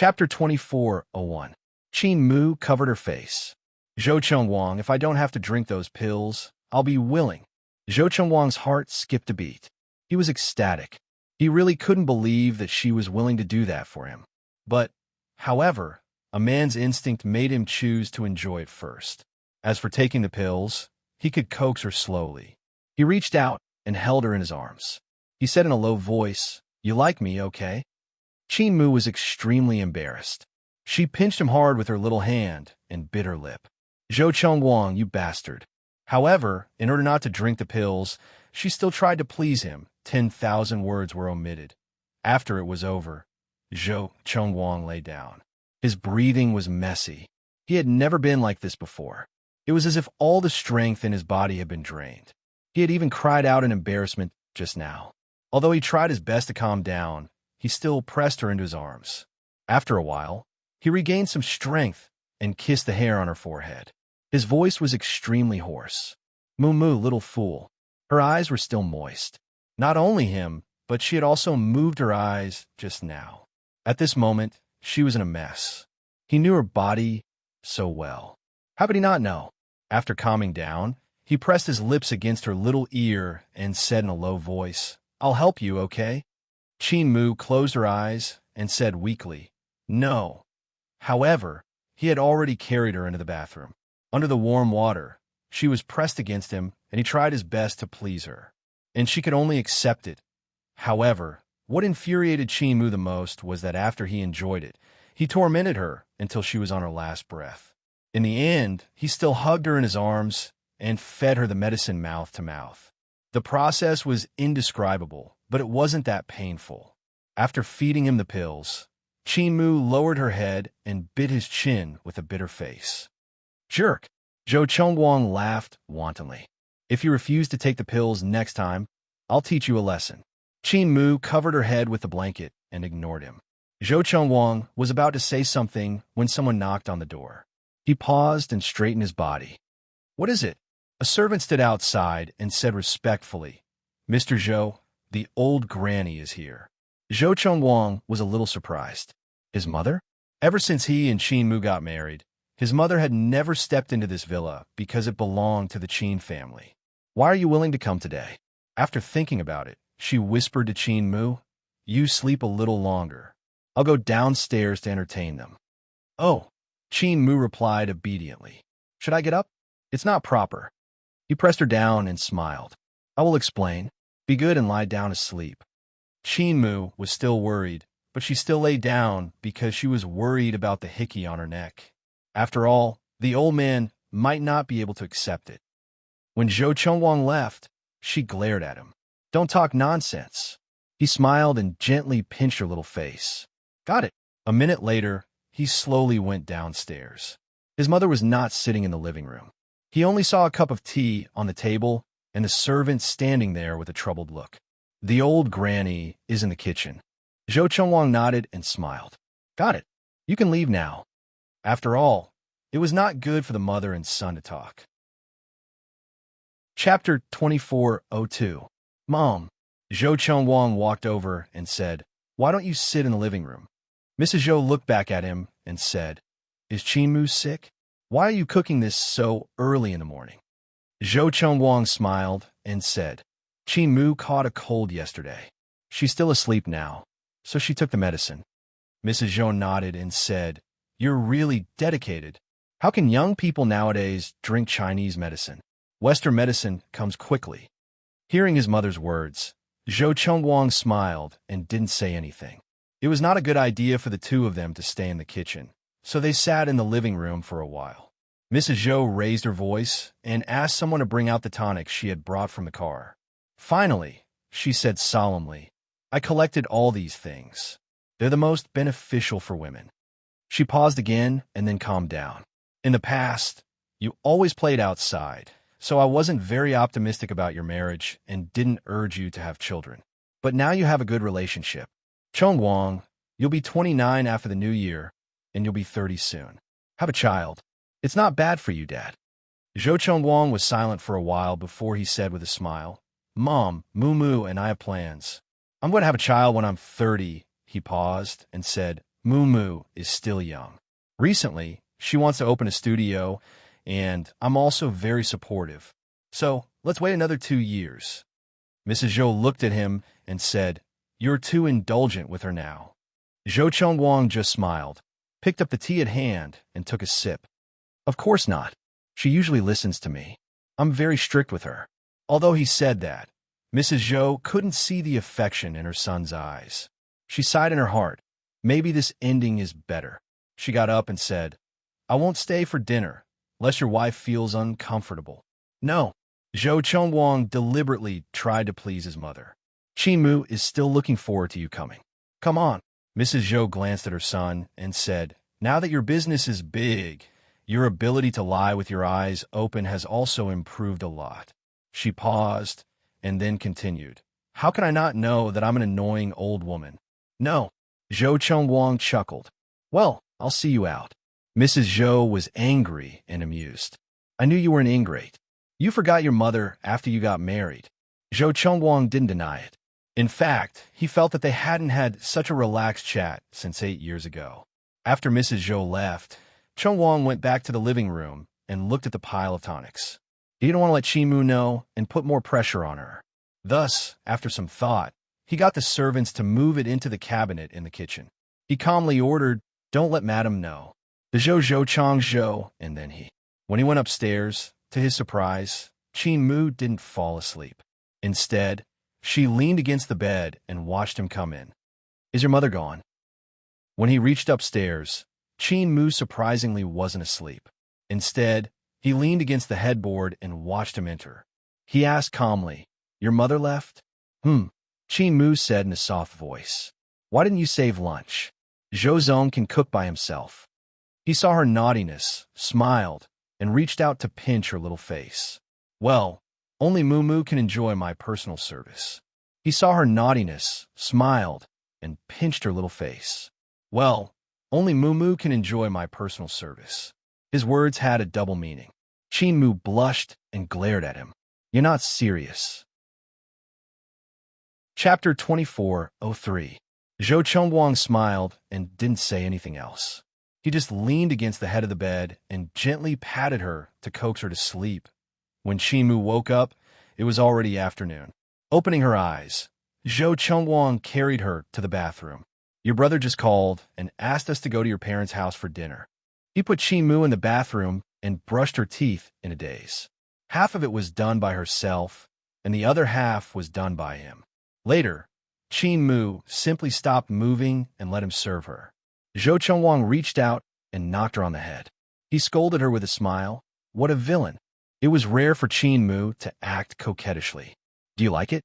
Chapter 24:01. Qin Mu covered her face. Zhou Chengwang, if I don't have to drink those pills, I'll be willing. Zhou Chengwang's heart skipped a beat. He was ecstatic. He really couldn't believe that she was willing to do that for him. But, however, a man's instinct made him choose to enjoy it first. As for taking the pills, he could coax her slowly. He reached out and held her in his arms. He said in a low voice, "You like me, okay?" Qin Mu was extremely embarrassed. She pinched him hard with her little hand and bit her lip. "Zhou Chengwang, you bastard." However, in order not to drink the pills, she still tried to please him. 10,000 words were omitted. After it was over, Zhou Chengwang lay down. His breathing was messy. He had never been like this before. It was as if all the strength in his body had been drained. He had even cried out in embarrassment just now. Although he tried his best to calm down, he still pressed her into his arms. After a while, he regained some strength and kissed the hair on her forehead. His voice was extremely hoarse. "Moo, little fool." Her eyes were still moist. Not only him, but she had also moved her eyes just now. At this moment, she was in a mess. He knew her body so well. How could he not know? After calming down, he pressed his lips against her little ear and said in a low voice, "I'll help you, okay?" Qin Mu closed her eyes and said weakly, "No." However, he had already carried her into the bathroom. Under the warm water, she was pressed against him, and he tried his best to please her. And she could only accept it. However, what infuriated Qin Mu the most was that after he enjoyed it, he tormented her until she was on her last breath. In the end, he still hugged her in his arms and fed her the medicine mouth to mouth. The process was indescribable, but it wasn't that painful. After feeding him the pills, Qin Mu lowered her head and bit his chin with a bitter face. "Jerk!" Zhou Chengwang laughed wantonly. "If you refuse to take the pills next time, I'll teach you a lesson." Qin Mu covered her head with the blanket and ignored him. Zhou Chengwang was about to say something when someone knocked on the door. He paused and straightened his body. "What is it?" A servant stood outside and said respectfully, "Mr. Zhou, the old granny is here." Zhou Chengwang was a little surprised. His mother? Ever since he and Qin Mu got married, his mother had never stepped into this villa because it belonged to the Qin family. "Why are you willing to come today?" After thinking about it, she whispered to Qin Mu, "You sleep a little longer. I'll go downstairs to entertain them." "Oh," Qin Mu replied obediently. "Should I get up?" "It's not proper." He pressed her down and smiled. "I will explain. Be good and lie down to sleep." Qin Mu was still worried, but she still lay down because she was worried about the hickey on her neck. After all, the old man might not be able to accept it. When Zhou Chengwang left, she glared at him. "Don't talk nonsense." He smiled and gently pinched her little face. "Got it." A minute later, he slowly went downstairs. His mother was not sitting in the living room. He only saw a cup of tea on the table and the servant standing there with a troubled look. "The old granny is in the kitchen." Zhou Chengwang nodded and smiled. "Got it. You can leave now." After all, it was not good for the mother and son to talk. Chapter 24:02. "Mom." Zhou Chengwang walked over and said, "Why don't you sit in the living room?" Mrs. Zhou looked back at him and said, "Is Qin Mu sick? Why are you cooking this so early in the morning?" Zhou Chengwang smiled and said, "Qin Mu caught a cold yesterday. She's still asleep now, so she took the medicine." Mrs. Zhou nodded and said, "You're really dedicated. How can young people nowadays drink Chinese medicine? Western medicine comes quickly." Hearing his mother's words, Zhou Chengwang smiled and didn't say anything. It was not a good idea for the two of them to stay in the kitchen, so they sat in the living room for a while. Mrs. Zhou raised her voice and asked someone to bring out the tonic she had brought from the car. Finally, she said solemnly, "I collected all these things. They're the most beneficial for women." She paused again and then calmed down. "In the past, you always played outside, so I wasn't very optimistic about your marriage and didn't urge you to have children. But now you have a good relationship. Chengwang, you'll be 29 after the new year, and you'll be 30 soon. Have a child. It's not bad for you, Dad." Zhou Chengwang was silent for a while before he said with a smile, "Mom, Moo and I have plans. I'm going to have a child when I'm 30." He paused and said, Moo Moo is still young. Recently, she wants to open a studio, and I'm also very supportive. So, let's wait another 2 years. Mrs. Zhou looked at him and said, "You're too indulgent with her now." Zhou Chengwang just smiled, picked up the tea at hand, and took a sip. Of course not. She usually listens to me. I'm very strict with her. Although he said that, Mrs. Zhou couldn't see the affection in her son's eyes. She sighed in her heart. Maybe this ending is better. She got up and said, "I won't stay for dinner, unless your wife feels uncomfortable." No. Zhou Chengwang deliberately tried to please his mother. Qin Mu is still looking forward to you coming. Come on. Mrs. Zhou glanced at her son and said, "Now that your business is big, your ability to lie with your eyes open has also improved a lot." She paused and then continued, "How can I not know that I'm an annoying old woman?" No. Zhou Chengwang chuckled. "Well, I'll see you out." Mrs. Zhou was angry and amused. "I knew you were an ingrate. You forgot your mother after you got married." Zhou Chengwang didn't deny it. In fact, he felt that they hadn't had such a relaxed chat since 8 years ago. After Mrs. Zhou left, Chengwang went back to the living room and looked at the pile of tonics. He didn't want to let Qimu know and put more pressure on her. Thus, after some thought, he got the servants to move it into the cabinet in the kitchen. He calmly ordered, "Don't let Madam know." The Zhou Chang Zhou, and then he. When he went upstairs, to his surprise, Qin Mu didn't fall asleep. Instead, she leaned against the bed and watched him come in. "Is your mother gone?" When he reached upstairs, Qin Mu surprisingly wasn't asleep. Instead, he leaned against the headboard and watched him enter. He asked calmly, "Your mother left?" Qin Mu said in a soft voice. "Why didn't you save lunch? Zhou Zong can cook by himself." He saw her naughtiness, smiled, and reached out to pinch her little face. "Well, only Moo Moo can enjoy my personal service." He saw her naughtiness, smiled, and pinched her little face. "Well, only Moo Moo can enjoy my personal service." His words had a double meaning. Qin Mu blushed and glared at him. "You're not serious." Chapter 24:03. Zhou Chengwang smiled and didn't say anything else. He just leaned against the head of the bed and gently patted her to coax her to sleep. When Qin Mu woke up, it was already afternoon. Opening her eyes, Zhou Chengwang carried her to the bathroom. "Your brother just called and asked us to go to your parents' house for dinner." He put Qin Mu in the bathroom and brushed her teeth in a daze. Half of it was done by herself, and the other half was done by him. Later, Qin Mu simply stopped moving and let him serve her. Zhou Chengwang reached out and knocked her on the head. He scolded her with a smile. What a villain. It was rare for Qin Mu to act coquettishly. "Do you like it?"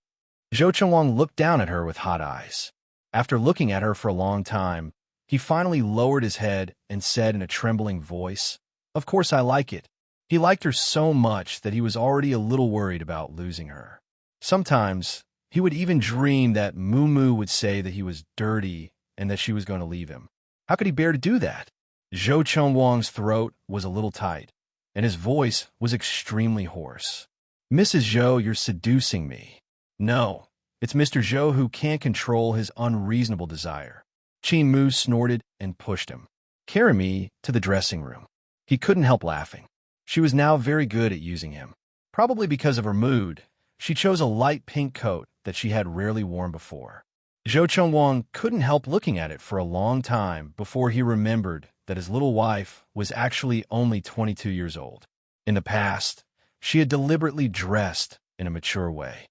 Zhou Chengwang looked down at her with hot eyes. After looking at her for a long time, he finally lowered his head and said in a trembling voice, "Of course I like it." He liked her so much that he was already a little worried about losing her. Sometimes, he would even dream that Moo Moo would say that he was dirty and that she was going to leave him. How could he bear to do that? Zhou Chengwang's throat was a little tight, and his voice was extremely hoarse. "Mrs. Zhou, you're seducing me." "No, it's Mr. Zhou who can't control his unreasonable desire." Qin Mu snorted and pushed him. "Carry me to the dressing room." He couldn't help laughing. She was now very good at using him. Probably because of her mood, she chose a light pink coat that she had rarely worn before. Zhou Chengwang couldn't help looking at it for a long time before he remembered that his little wife was actually only 22 years old. In the past, she had deliberately dressed in a mature way.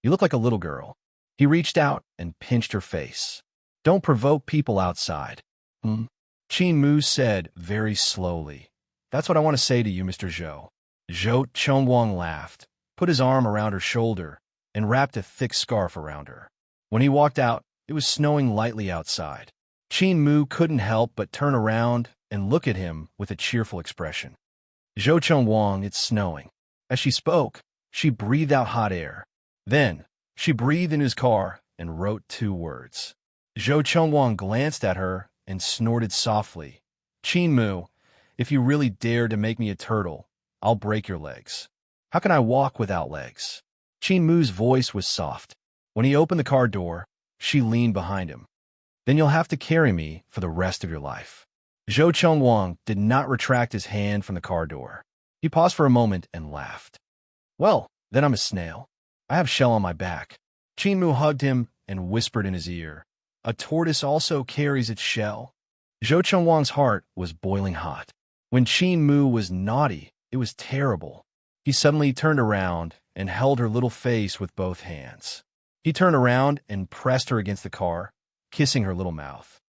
"You look like a little girl." He reached out and pinched her face. "Don't provoke people outside." Qin Mu said very slowly. "That's what I want to say to you, Mr. Zhou." Zhou Chengwang laughed, put his arm around her shoulder, and wrapped a thick scarf around her. When he walked out, it was snowing lightly outside. Qin Mu couldn't help but turn around and look at him with a cheerful expression. "Zhou Chengwang, it's snowing." As she spoke, she breathed out hot air. Then, she breathed in his car and wrote 2 words. Zhou Chengwang glanced at her and snorted softly. "Qin Mu, if you really dare to make me a turtle, I'll break your legs." "How can I walk without legs?" Qin Mu's voice was soft. When he opened the car door, she leaned behind him. Then you'll have to carry me for the rest of your life. Zhou Chengwang did not retract his hand from the car door. He paused for a moment and laughed. Well, then I'm a snail. I have shell on my back. Qin Mu hugged him and whispered in his ear, a tortoise also carries its shell. Zhou Chengwang's heart was boiling hot. When Qin Mu was naughty, it was terrible. He suddenly turned around and held her little face with both hands. He turned around and pressed her against the car, kissing her little mouth.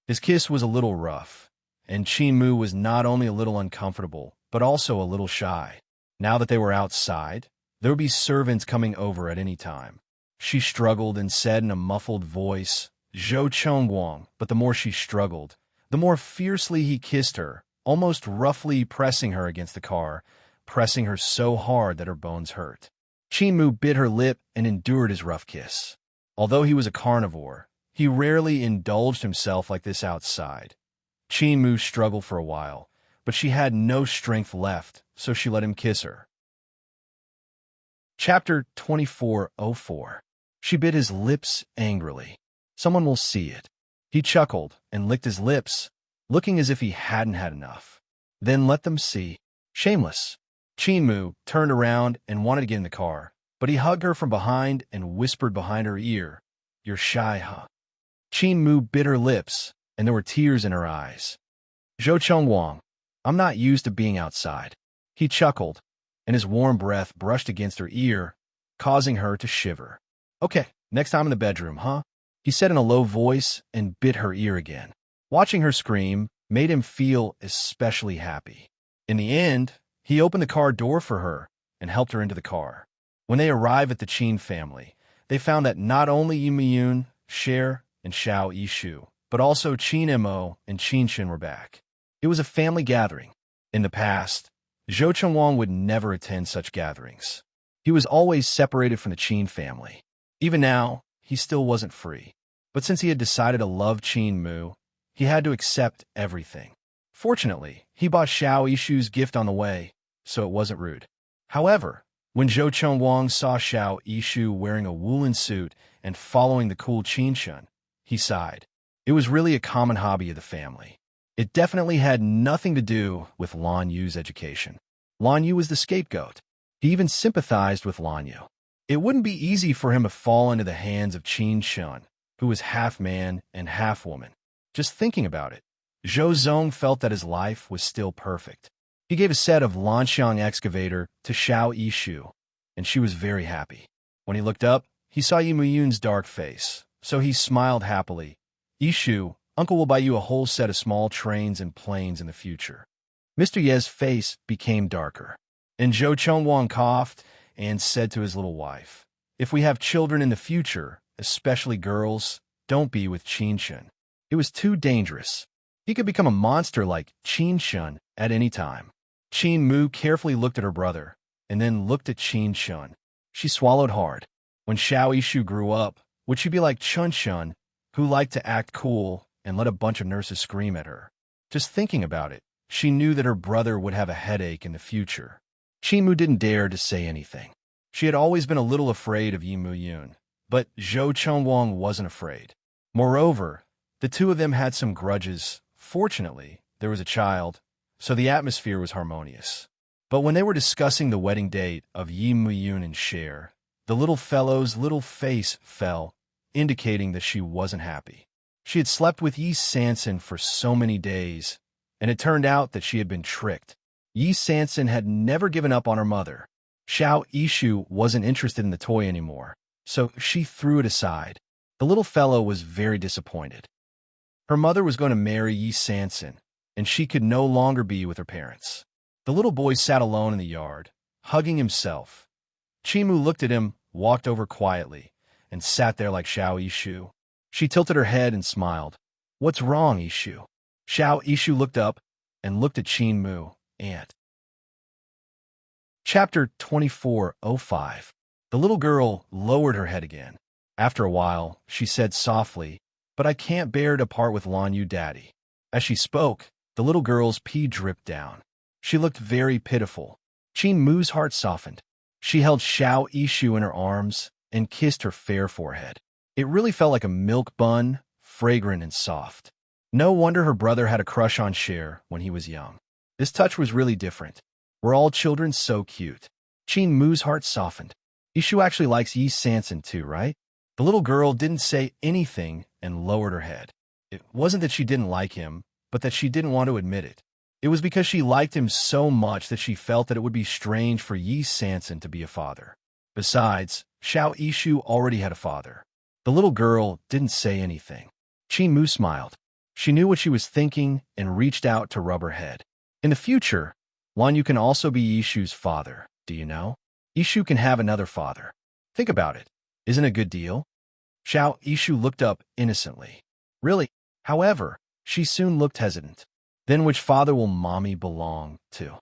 His kiss was a little rough, and Qin Mu was not only a little uncomfortable, but also a little shy. Now that they were outside, there would be servants coming over at any time. She struggled and said in a muffled voice, Zhou Chengwang, but the more she struggled, the more fiercely he kissed her, almost roughly pressing her against the car, pressing her so hard that her bones hurt. Qin Mu bit her lip and endured his rough kiss. Although he was a carnivore, he rarely indulged himself like this outside. Qin Mu struggled for a while, but she had no strength left, so she let him kiss her. Chapter 24:04. She bit his lips angrily. Someone will see it. He chuckled and licked his lips, looking as if he hadn't had enough. Then let them see. Shameless. Qin Mu turned around and wanted to get in the car, but he hugged her from behind and whispered behind her ear, You're shy, huh? Qin Mu bit her lips, and there were tears in her eyes. Zhou Chengwang, I'm not used to being outside. He chuckled, and his warm breath brushed against her ear, causing her to shiver. Okay, next time in the bedroom, huh? He said in a low voice and bit her ear again. Watching her scream made him feel especially happy. In the end, he opened the car door for her and helped her into the car. When they arrived at the Qin family, they found that not only Yi Muyun, Cher, and Xiao Yishu, but also Qin Mo and Qin Shen were back. It was a family gathering. In the past, Zhou Chengwang would never attend such gatherings. He was always separated from the Qin family. Even now, he still wasn't free. But since he had decided to love Qin Mu, he had to accept everything. Fortunately, he bought Xiao Yishu's gift on the way, so it wasn't rude. However, when Zhou Chengwang saw Xiao Yishu wearing a woolen suit and following the cool Qin Shen, he sighed. It was really a common hobby of the family. It definitely had nothing to do with Lan Yu's education. Lan Yu was the scapegoat. He even sympathized with Lan Yu. It wouldn't be easy for him to fall into the hands of Qin Shen, who was half man and half woman. Just thinking about it, Zhou Zong felt that his life was still perfect. He gave a set of Lanxiang excavator to Xiao Yishu, and she was very happy. When he looked up, he saw Yi Muyun's dark face, so he smiled happily. Yishu, Uncle will buy you a whole set of small trains and planes in the future. Mr. Ye's face became darker, and Zhou Chengwang coughed and said to his little wife, If we have children in the future, especially girls, don't be with Qin Shen. It was too dangerous. He could become a monster like Qin Shen at any time. Qin Mu carefully looked at her brother, and then looked at Qin Shen. She swallowed hard. When Xiao Yishu grew up, would she be like Chun Shen, who liked to act cool and let a bunch of nurses scream at her? Just thinking about it, she knew that her brother would have a headache in the future. Qin Mu didn't dare to say anything. She had always been a little afraid of Yi Muyun, but Zhou Chengwang wasn't afraid. Moreover, the two of them had some grudges. Fortunately, there was a child, so the atmosphere was harmonious. But when they were discussing the wedding date of Yi Muyun and Cher, the little fellow's little face fell, indicating that she wasn't happy. She had slept with Yi Sanson for so many days, and it turned out that she had been tricked. Yi Sanson had never given up on her mother. Xiao Yishu wasn't interested in the toy anymore, so she threw it aside. The little fellow was very disappointed. Her mother was going to marry Yi Sanson, and she could no longer be with her parents. The little boy sat alone in the yard, hugging himself. Qin Mu looked at him, walked over quietly, and sat there like Xiao Yishu. She tilted her head and smiled. What's wrong, Yishu? Xiao Yishu looked up and looked at Qin Mu, and Chapter 24:05. The little girl lowered her head again. After a while, she said softly, But I can't bear to part with Lan Yu, Daddy. As she spoke, the little girl's pee dripped down. She looked very pitiful. Qin Mu's heart softened. She held Xiao Yishu in her arms and kissed her fair forehead. It really felt like a milk bun fragrant and soft. No wonder her brother had a crush on Cher when he was young. This touch was really different. Were all children so cute? Qin Mu's heart softened. Ishu actually likes Yi Sanson too, right? The little girl didn't say anything and lowered her head. It wasn't that she didn't like him, but that she didn't want to admit it. It was because she liked him so much that she felt that it would be strange for Yi Sanson to be a father. Besides, Xiao Ishu already had a father. The little girl didn't say anything. Qin Mu smiled. She knew what she was thinking and reached out to rub her head. In the future, Lan Yu can also be Ishu's father, do you know? Ishu can have another father. Think about it. Isn't it a good deal? Xiao Ishu looked up innocently. Really? However, she soon looked hesitant. Then which father will mommy belong to?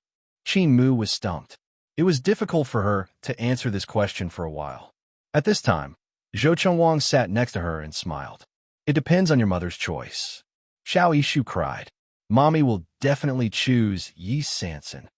Qin Mu was stumped. It was difficult for her to answer this question for a while. At this time, Zhou Chengwang sat next to her and smiled. It depends on your mother's choice. Xiao Ishu cried. Mommy will definitely choose Yi Sanson.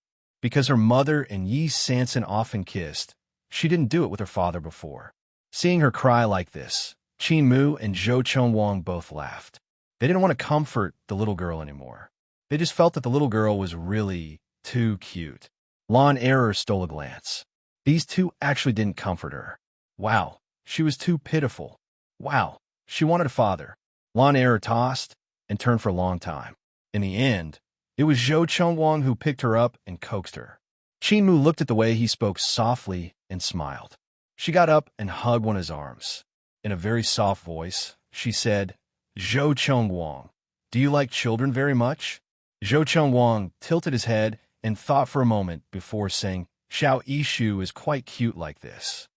Because her mother and Yi Sanson often kissed, she didn't do it with her father before. Seeing her cry like this, Qin Mu and Zhou Chengwang both laughed. They didn't want to comfort the little girl anymore. They just felt that the little girl was really too cute. Lan Error stole a glance. These two actually didn't comfort her. Wow, she was too pitiful. Wow, she wanted a father. Lan Error tossed and turned for a long time. In the end, it was Zhou Chengwang who picked her up and coaxed her. Qin Mu looked at the way he spoke softly and smiled. She got up and hugged one of his arms. In a very soft voice, she said, Zhou Chengwang, do you like children very much? Zhou Chengwang tilted his head and thought for a moment before saying, Xiao Ishu is quite cute like this.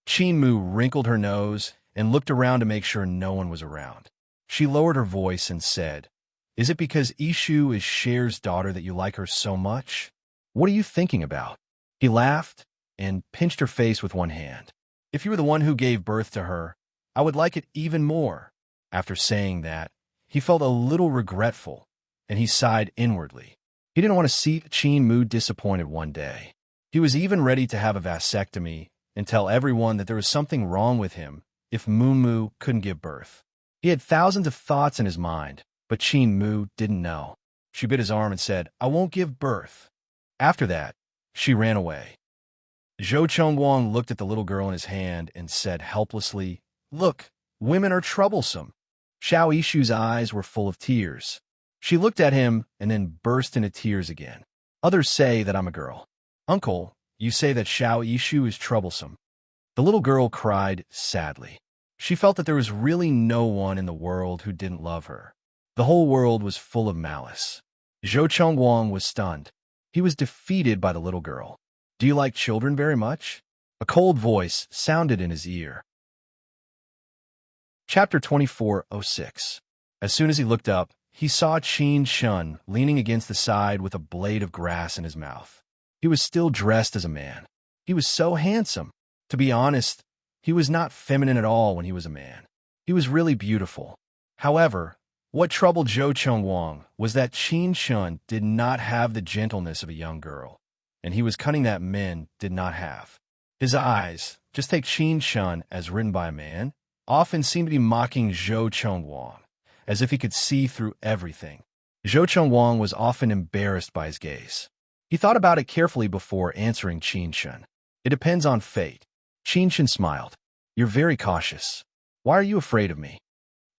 Qin Mu wrinkled her nose and looked around to make sure no one was around. She lowered her voice and said, Is it because Ishu is Cher's daughter that you like her so much? What are you thinking about? He laughed and pinched her face with one hand. If you were the one who gave birth to her, I would like it even more. After saying that, he felt a little regretful, and he sighed inwardly. He didn't want to see Qin Mu disappointed one day. He was even ready to have a vasectomy and tell everyone that there was something wrong with him if Mu couldn't give birth. He had thousands of thoughts in his mind, but Qin Mu didn't know. She bit his arm and said, I won't give birth. After that, she ran away. Zhou Chengwang looked at the little girl in his hand and said helplessly, Look, women are troublesome. Xiao Ishu's eyes were full of tears. She looked at him and then burst into tears again. Others say that I'm a girl. Uncle, you say that Xiao Ishu is troublesome. The little girl cried sadly. She felt that there was really no one in the world who didn't love her. The whole world was full of malice. Zhou Chengwang was stunned. He was defeated by the little girl. Do you like children very much? A cold voice sounded in his ear. Chapter 24:06. As soon as he looked up, he saw Qin Shun leaning against the side with a blade of grass in his mouth. He was still dressed as a man. He was so handsome. To be honest, he was not feminine at all when he was a man. He was really beautiful. However, what troubled Zhou Chengwang was that Qin Shun did not have the gentleness of a young girl, and he was cunning that men did not have. His eyes, just take Qin Shun as written by a man, often seemed to be mocking Zhou Chengwang, as if he could see through everything. Zhou Chengwang was often embarrassed by his gaze. He thought about it carefully before answering Qin Shun. It depends on fate. Qin Shun smiled. You're very cautious. Why are you afraid of me?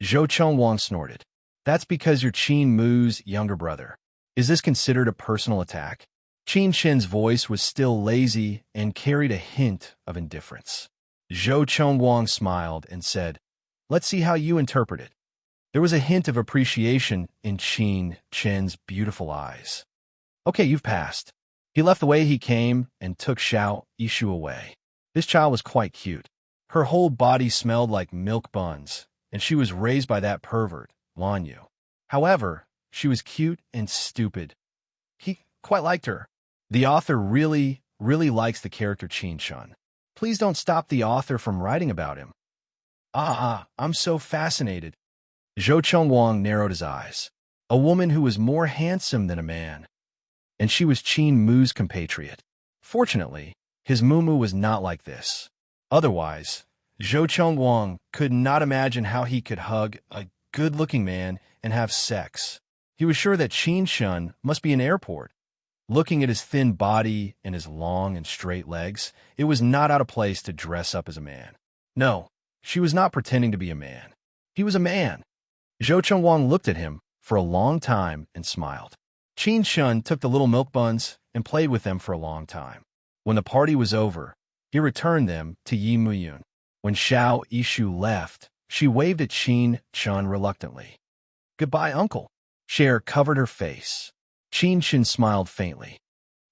Zhou Chengwang snorted. That's because you're Qin Mu's younger brother. Is this considered a personal attack? Qin Shun's voice was still lazy and carried a hint of indifference. Zhou Chengwang smiled and said, Let's see how you interpret it. There was a hint of appreciation in Qin Shun's beautiful eyes. Okay, you've passed. He left the way he came and took Xiao Ishu away. This child was quite cute. Her whole body smelled like milk buns, and she was raised by that pervert, Lan Yu. However, she was cute and stupid. He quite liked her. The author really likes the character Qin Shun. Please don't stop the author from writing about him. I'm so fascinated. Zhou Chengwang narrowed his eyes. A woman who was more handsome than a man. And she was Qin Mu's compatriot. Fortunately, his Mumu was not like this. Otherwise, Zhou Chengwang could not imagine how he could hug a good-looking man and have sex. He was sure that Qin Shun must be an airport. Looking at his thin body and his long and straight legs, it was not out of place to dress up as a man. No, she was not pretending to be a man. He was a man. Zhou Chengwang looked at him for a long time and smiled. Qin Shun took the little milk buns and played with them for a long time. When the party was over, he returned them to Yi Muyun. When Xiao Yishu left, she waved at Qin Shun reluctantly. "Goodbye, uncle." Cher covered her face. Qin Shun smiled faintly.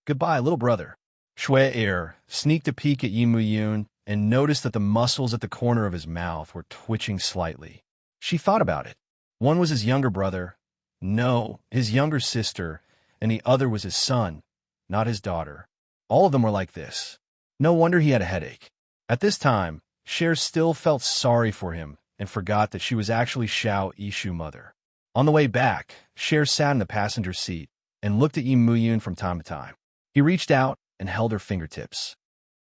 "Goodbye, little brother." Shui Er sneaked a peek at Yi Muyun and noticed that the muscles at the corner of his mouth were twitching slightly. She thought about it. One was his younger brother, no, his younger sister, and the other was his son, not his daughter. All of them were like this. No wonder he had a headache. At this time, Cher still felt sorry for him and forgot that she was actually Xiao Yishu's mother. On the way back, Cher sat in the passenger seat and looked at Yi Muyun from time to time. He reached out and held her fingertips.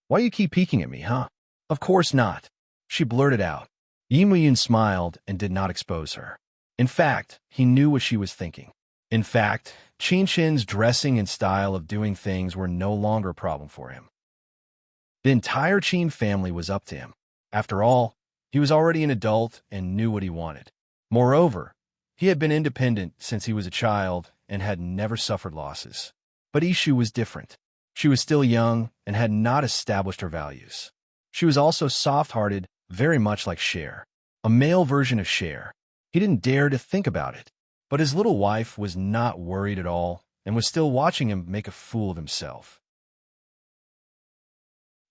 "Why do you keep peeking at me, huh?" "Of course not," she blurted out. Yi Muyun smiled and did not expose her. In fact, he knew what she was thinking. In fact, Qin Shin's dressing and style of doing things were no longer a problem for him. The entire Qin family was up to him. After all, he was already an adult and knew what he wanted. Moreover, he had been independent since he was a child and had never suffered losses. But Yishu was different. She was still young and had not established her values. She was also soft-hearted, very much like Cher, a male version of Cher. He didn't dare to think about it, but his little wife was not worried at all and was still watching him make a fool of himself.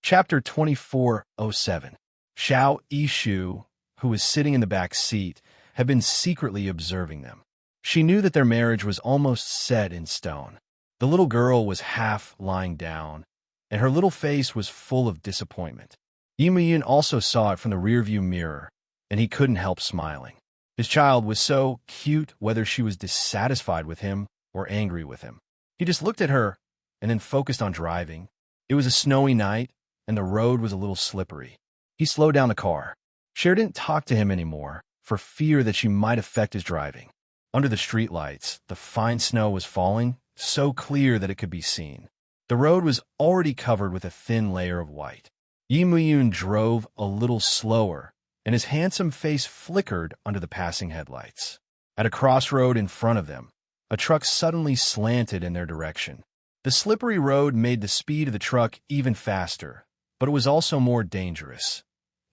Chapter 2407. Xiao Yishu, who was sitting in the back seat, had been secretly observing them. She knew that their marriage was almost set in stone. The little girl was half lying down, and her little face was full of disappointment. Yi Muyun also saw it from the rearview mirror, and he couldn't help smiling. His child was so cute whether she was dissatisfied with him or angry with him. He just looked at her and then focused on driving. It was a snowy night, and the road was a little slippery. He slowed down the car. Cher didn't talk to him anymore for fear that she might affect his driving. Under the streetlights, the fine snow was falling, so clear that it could be seen. The road was already covered with a thin layer of white. Yi Muyun drove a little slower, and his handsome face flickered under the passing headlights. At a crossroad in front of them, a truck suddenly slanted in their direction. The slippery road made the speed of the truck even faster, but it was also more dangerous.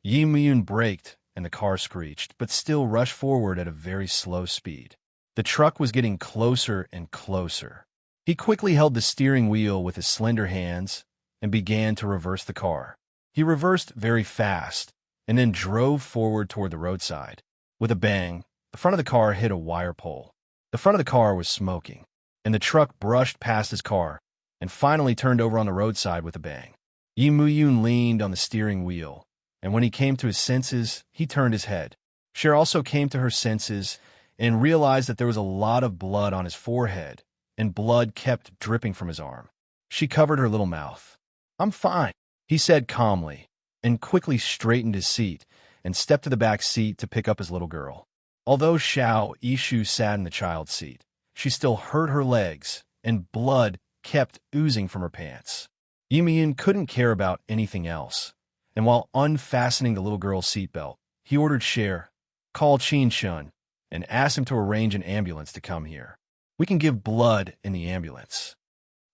Yi Muyun braked, and the car screeched, but still rushed forward at a very slow speed. The truck was getting closer and closer. He quickly held the steering wheel with his slender hands and began to reverse the car. He reversed very fast and then drove forward toward the roadside. With a bang, the front of the car hit a wire pole. The front of the car was smoking, and the truck brushed past his car and finally turned over on the roadside with a bang. Yi Muyun leaned on the steering wheel, and when he came to his senses, he turned his head. Cher also came to her senses and realized that there was a lot of blood on his forehead, and blood kept dripping from his arm. She covered her little mouth. "I'm fine," he said calmly, and quickly straightened his seat and stepped to the back seat to pick up his little girl. Although Xiao Yishu sat in the child's seat, she still hurt her legs, and blood kept oozing from her pants. Yi Muyun couldn't care about anything else, and while unfastening the little girl's seatbelt, he ordered Cher, "Call Qin Shun, and ask him to arrange an ambulance to come here. We can give blood in the ambulance."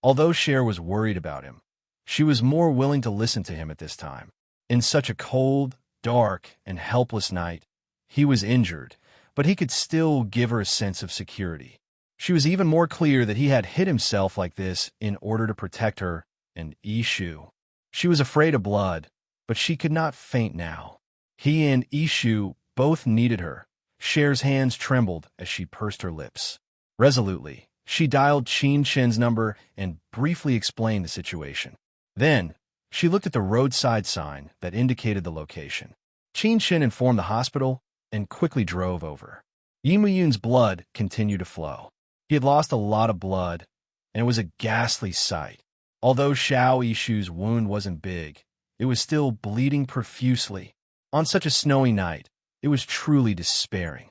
Although Cher was worried about him, she was more willing to listen to him at this time. In such a cold, dark, and helpless night, he was injured, but he could still give her a sense of security. She was even more clear that he had hit himself like this in order to protect her and Yishu. She was afraid of blood, but she could not faint now. He and Yishu both needed her. Cher's hands trembled as she pursed her lips. Resolutely, she dialed Qin Shin's number and briefly explained the situation. Then, she looked at the roadside sign that indicated the location. Qin Shin informed the hospital and quickly drove over. Yi Muyun's blood continued to flow. He had lost a lot of blood, and it was a ghastly sight. Although Xiao Yishu's wound wasn't big, it was still bleeding profusely. On such a snowy night, it was truly despairing.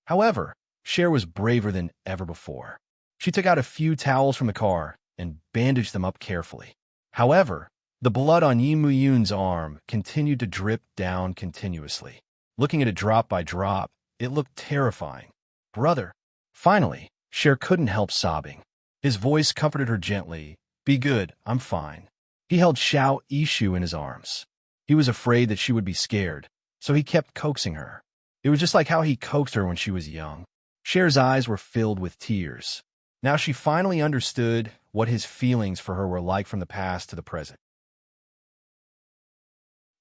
However, Cher was braver than ever before. She took out a few towels from the car and bandaged them up carefully. However, the blood on Yi Muyun's arm continued to drip down continuously. Looking at it drop by drop, it looked terrifying. Brother. Finally, Cher couldn't help sobbing. His voice comforted her gently. Be good, I'm fine. He held Xiao Yishu in his arms. He was afraid that she would be scared, so he kept coaxing her. It was just like how he coaxed her when she was young. Cher's eyes were filled with tears. Now she finally understood what his feelings for her were like from the past to the present.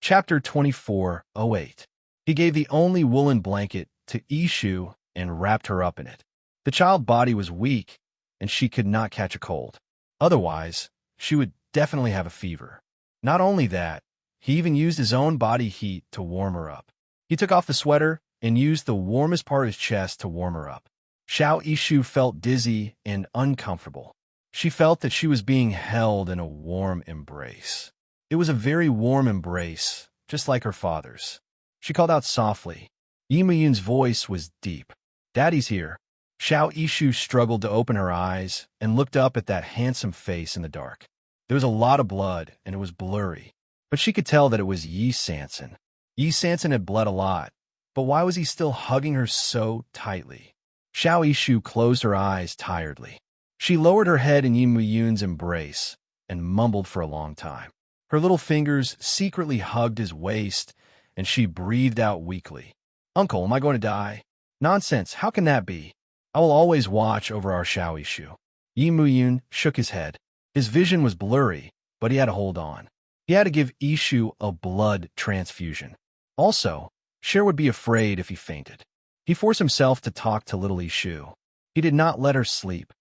Chapter 24:08. He gave the only woolen blanket to Yishu and wrapped her up in it. The child's body was weak, and she could not catch a cold. Otherwise, she would definitely have a fever. Not only that, he even used his own body heat to warm her up. He took off the sweater and used the warmest part of his chest to warm her up. Xiao Yishu felt dizzy and uncomfortable. She felt that she was being held in a warm embrace. It was a very warm embrace, just like her father's. She called out softly. Yi Muyun's voice was deep. Daddy's here. Xiao Yishu struggled to open her eyes and looked up at that handsome face in the dark. There was a lot of blood, and it was blurry, but she could tell that it was Yi Sanson. Yi Sanson had bled a lot, but why was he still hugging her so tightly? Xiao Yishu closed her eyes tiredly. She lowered her head in Yi Muyun's embrace and mumbled for a long time. Her little fingers secretly hugged his waist, and she breathed out weakly. Uncle, am I going to die? Nonsense, how can that be? I will always watch over our Xiao Yishu. Yi Muyun shook his head. His vision was blurry, but he had to hold on. He had to give Yishu a blood transfusion. Also, Cher would be afraid if he fainted. He forced himself to talk to little Yishu. He did not let her sleep,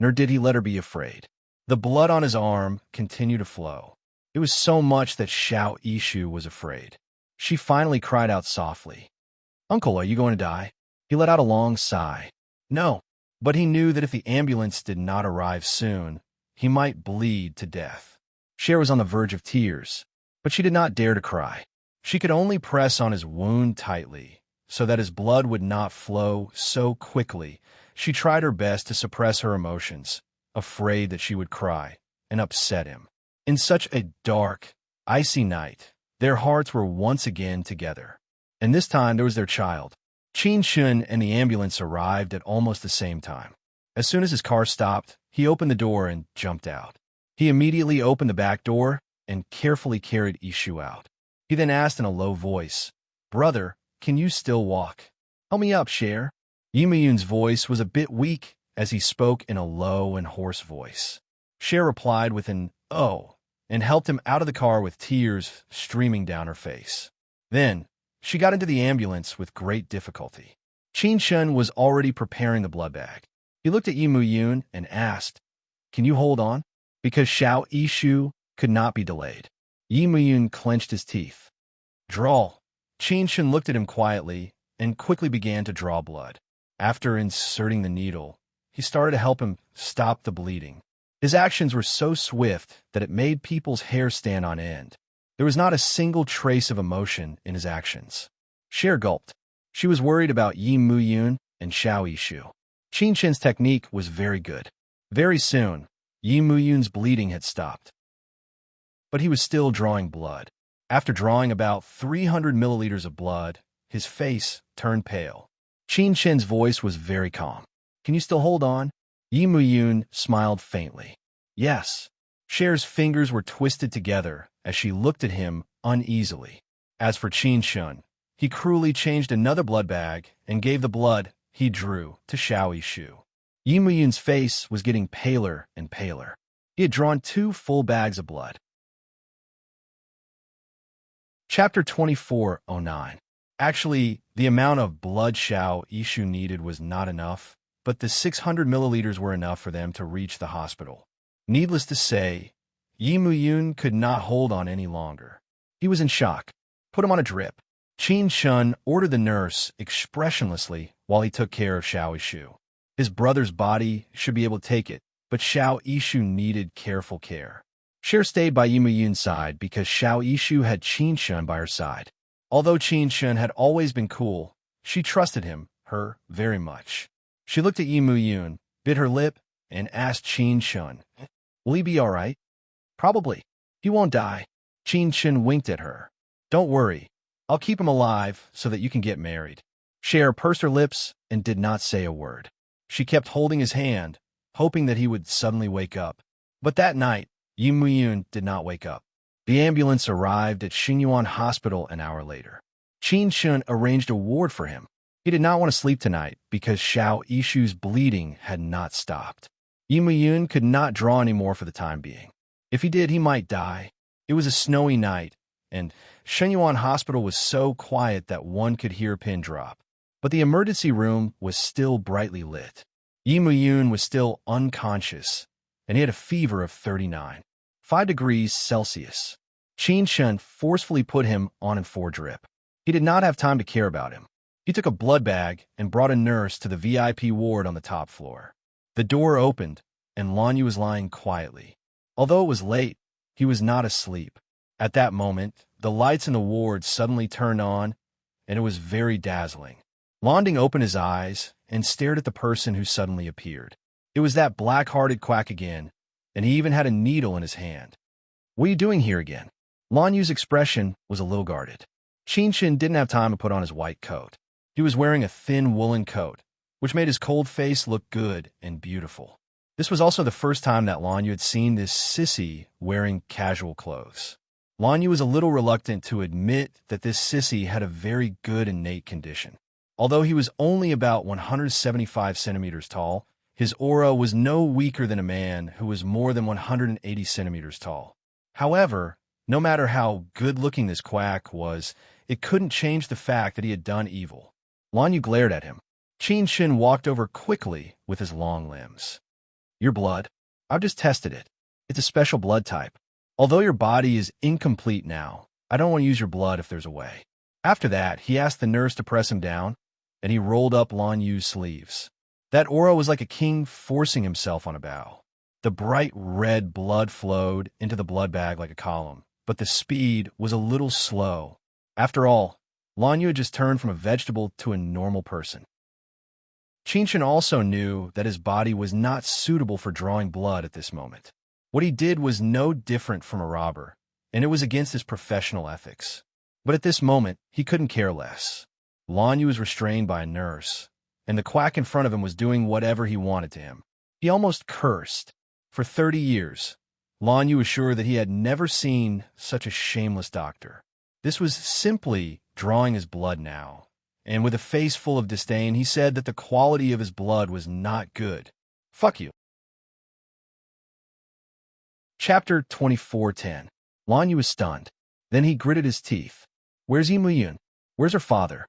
nor did he let her be afraid. The blood on his arm continued to flow. It was so much that Xiao Yishu was afraid. She finally cried out softly. Uncle, are you going to die? He let out a long sigh. No, but he knew that if the ambulance did not arrive soon, he might bleed to death. Cher was on the verge of tears, but she did not dare to cry. She could only press on his wound tightly, so that his blood would not flow so quickly. She tried her best to suppress her emotions, afraid that she would cry and upset him. In such a dark, icy night, their hearts were once again together. And this time there was their child. Qin Shun and the ambulance arrived at almost the same time. As soon as his car stopped, he opened the door and jumped out. He immediately opened the back door and carefully carried Yishu out. He then asked in a low voice, Brother, can you still walk? Help me up, Cher. Yi Muyun's voice was a bit weak as he spoke in a low and hoarse voice. Cher replied with an "Oh," and helped him out of the car with tears streaming down her face. Then, she got into the ambulance with great difficulty. Qin Shun was already preparing the blood bag. He looked at Yi Muyun and asked, Can you hold on? Because Xiao Yishu could not be delayed. Yi Muyun clenched his teeth. Draw. Qin Shun looked at him quietly and quickly began to draw blood. After inserting the needle, he started to help him stop the bleeding. His actions were so swift that it made people's hair stand on end. There was not a single trace of emotion in his actions. Cher gulped. She was worried about Yi Muyun and Xiao Yishu. Qin Shun's technique was very good. Very soon, Yi Muyun's bleeding had stopped. But he was still drawing blood. After drawing about 300 milliliters of blood, his face turned pale. Qin Shun's voice was very calm. Can you still hold on? Yi Muyun smiled faintly. Yes. Cher's fingers were twisted together as she looked at him uneasily. As for Qin Shun, he cruelly changed another blood bag and gave the blood he drew to Xiao Yishu. Yi Muyun's face was getting paler and paler. He had drawn 2 full bags of blood. Chapter 24:09. Actually, the amount of blood Xiao Yishu needed was not enough, but the 600 milliliters were enough for them to reach the hospital. Needless to say, Yi Muyun could not hold on any longer. He was in shock. Put him on a drip. Qin Shun ordered the nurse expressionlessly while he took care of Xiao Yishu. His brother's body should be able to take it, but Xiao Yishu needed careful care. Cher stayed by Yi Muyun's side because Xiao Yishu had Qin Shun by her side. Although Qin Shun had always been cool, she trusted him her very much. She looked at Yi Mu-yun, bit her lip, and asked Qin Shun, "Will he be all right?" "Probably. He won't die." Qin Shun winked at her. "Don't worry. I'll keep him alive so that you can get married." Cher pursed her lips and did not say a word. She kept holding his hand, hoping that he would suddenly wake up. But that night, Yi Mu-yun did not wake up. The ambulance arrived at Xingyuan Hospital an hour later. Qin Shun arranged a ward for him. He did not want to sleep tonight because Xiao Yishu's bleeding had not stopped. Yi Mu-yun could not draw anymore for the time being. If he did, he might die. It was a snowy night, and Shenyuan Hospital was so quiet that one could hear a pin drop. But the emergency room was still brightly lit. Yi Mu-yun was still unconscious, and he had a fever of 39.5 degrees Celsius. Qin Shun forcefully put him on an 4-drip. He did not have time to care about him. He took a blood bag and brought a nurse to the VIP ward on the top floor. The door opened, and Lan Yu was lying quietly. Although it was late, he was not asleep. At that moment, the lights in the ward suddenly turned on, and it was very dazzling. Landing opened his eyes and stared at the person who suddenly appeared. It was that black-hearted quack again, and he even had a needle in his hand. "What are you doing here again?" Lan Yu's expression was a little guarded. Qin Shun didn't have time to put on his white coat. He was wearing a thin woolen coat, which made his cold face look good and beautiful. This was also the first time that Lan Yu had seen this sissy wearing casual clothes. Lan Yu was a little reluctant to admit that this sissy had a very good innate condition. Although he was only about 175 centimeters tall, his aura was no weaker than a man who was more than 180 centimeters tall. However, no matter how good-looking this quack was, it couldn't change the fact that he had done evil. Lan Yu glared at him. Qin Shun walked over quickly with his long limbs. "Your blood? I've just tested it. It's a special blood type. Although your body is incomplete now, I don't want to use your blood if there's a way." After that, he asked the nurse to press him down, and he rolled up Lan Yu's sleeves. That aura was like a king forcing himself on a bow. The bright red blood flowed into the blood bag like a column, but the speed was a little slow. After all, Lan Yu had just turned from a vegetable to a normal person. Qin Shun also knew that his body was not suitable for drawing blood at this moment. What he did was no different from a robber, and it was against his professional ethics. But at this moment, he couldn't care less. Lan Yu was restrained by a nurse, and the quack in front of him was doing whatever he wanted to him. He almost cursed. For 30 years, Lan Yu was sure that he had never seen such a shameless doctor. This was simply drawing his blood now, and with a face full of disdain, he said that the quality of his blood was not good. "Fuck you." Chapter 24:10. Lan Yu was stunned. Then he gritted his teeth. "Where's Yi Mu-yun? Where's her father?"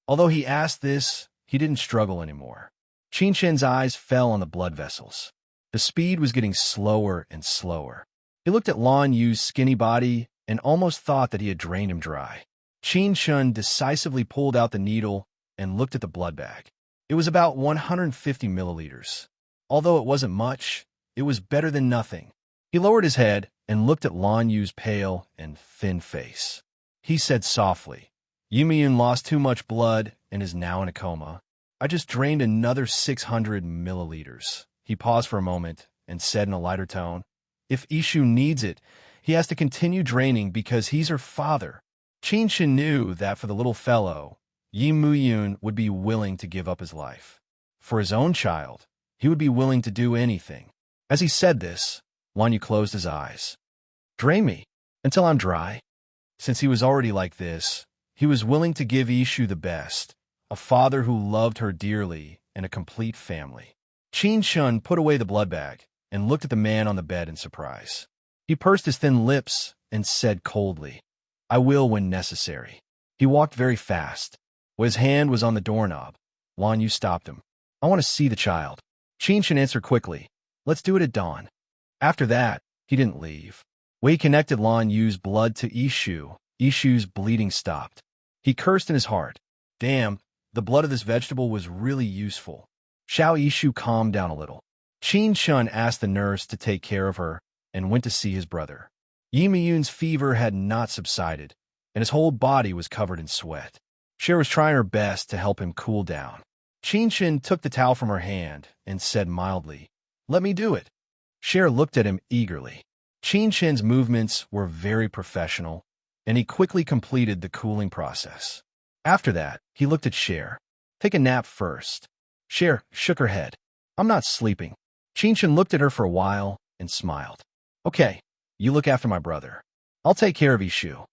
Although he asked this, he didn't struggle anymore. Qin Shun's eyes fell on the blood vessels. The speed was getting slower and slower. He looked at Lan Yu's skinny body and almost thought that he had drained him dry. Qin Shun decisively pulled out the needle and looked at the blood bag. It was about 150 milliliters. Although it wasn't much, it was better than nothing. He lowered his head and looked at Lan Yu's pale and thin face. He said softly, "Yi Mu-yun lost too much blood and is now in a coma. I just drained another 600 milliliters." He paused for a moment and said in a lighter tone, "If Ishu needs it, he has to continue draining because he's her father." Qin Shun knew that for the little fellow, Yi Mu-yun would be willing to give up his life. For his own child, he would be willing to do anything. As he said this, Lan Yu closed his eyes. "Drain me until I'm dry." Since he was already like this, he was willing to give Ishu the best, a father who loved her dearly and a complete family. Qin Shun put away the blood bag and looked at the man on the bed in surprise. He pursed his thin lips and said coldly, "I will when necessary." He walked very fast. When his hand was on the doorknob, Lan Yu stopped him. "I want to see the child." Qin Shun answered quickly, "Let's do it at dawn." After that, he didn't leave. When he connected Lan Yu's blood to Ishu, Ishu's bleeding stopped. He cursed in his heart. Damn, the blood of this vegetable was really useful. Xiao Ishu calmed down a little. Qin Shun asked the nurse to take care of her and went to see his brother. Yi Mu-yun's fever had not subsided, and his whole body was covered in sweat. Cher was trying her best to help him cool down. Qin Shin took the towel from her hand and said mildly, "Let me do it." Cher looked at him eagerly. Qin Shin's movements were very professional, and he quickly completed the cooling process. After that, he looked at Cher. "Take a nap first." Cher shook her head. "I'm not sleeping." Qin Shin looked at her for a while and smiled. "Okay, you look after my brother. I'll take care of Ishu."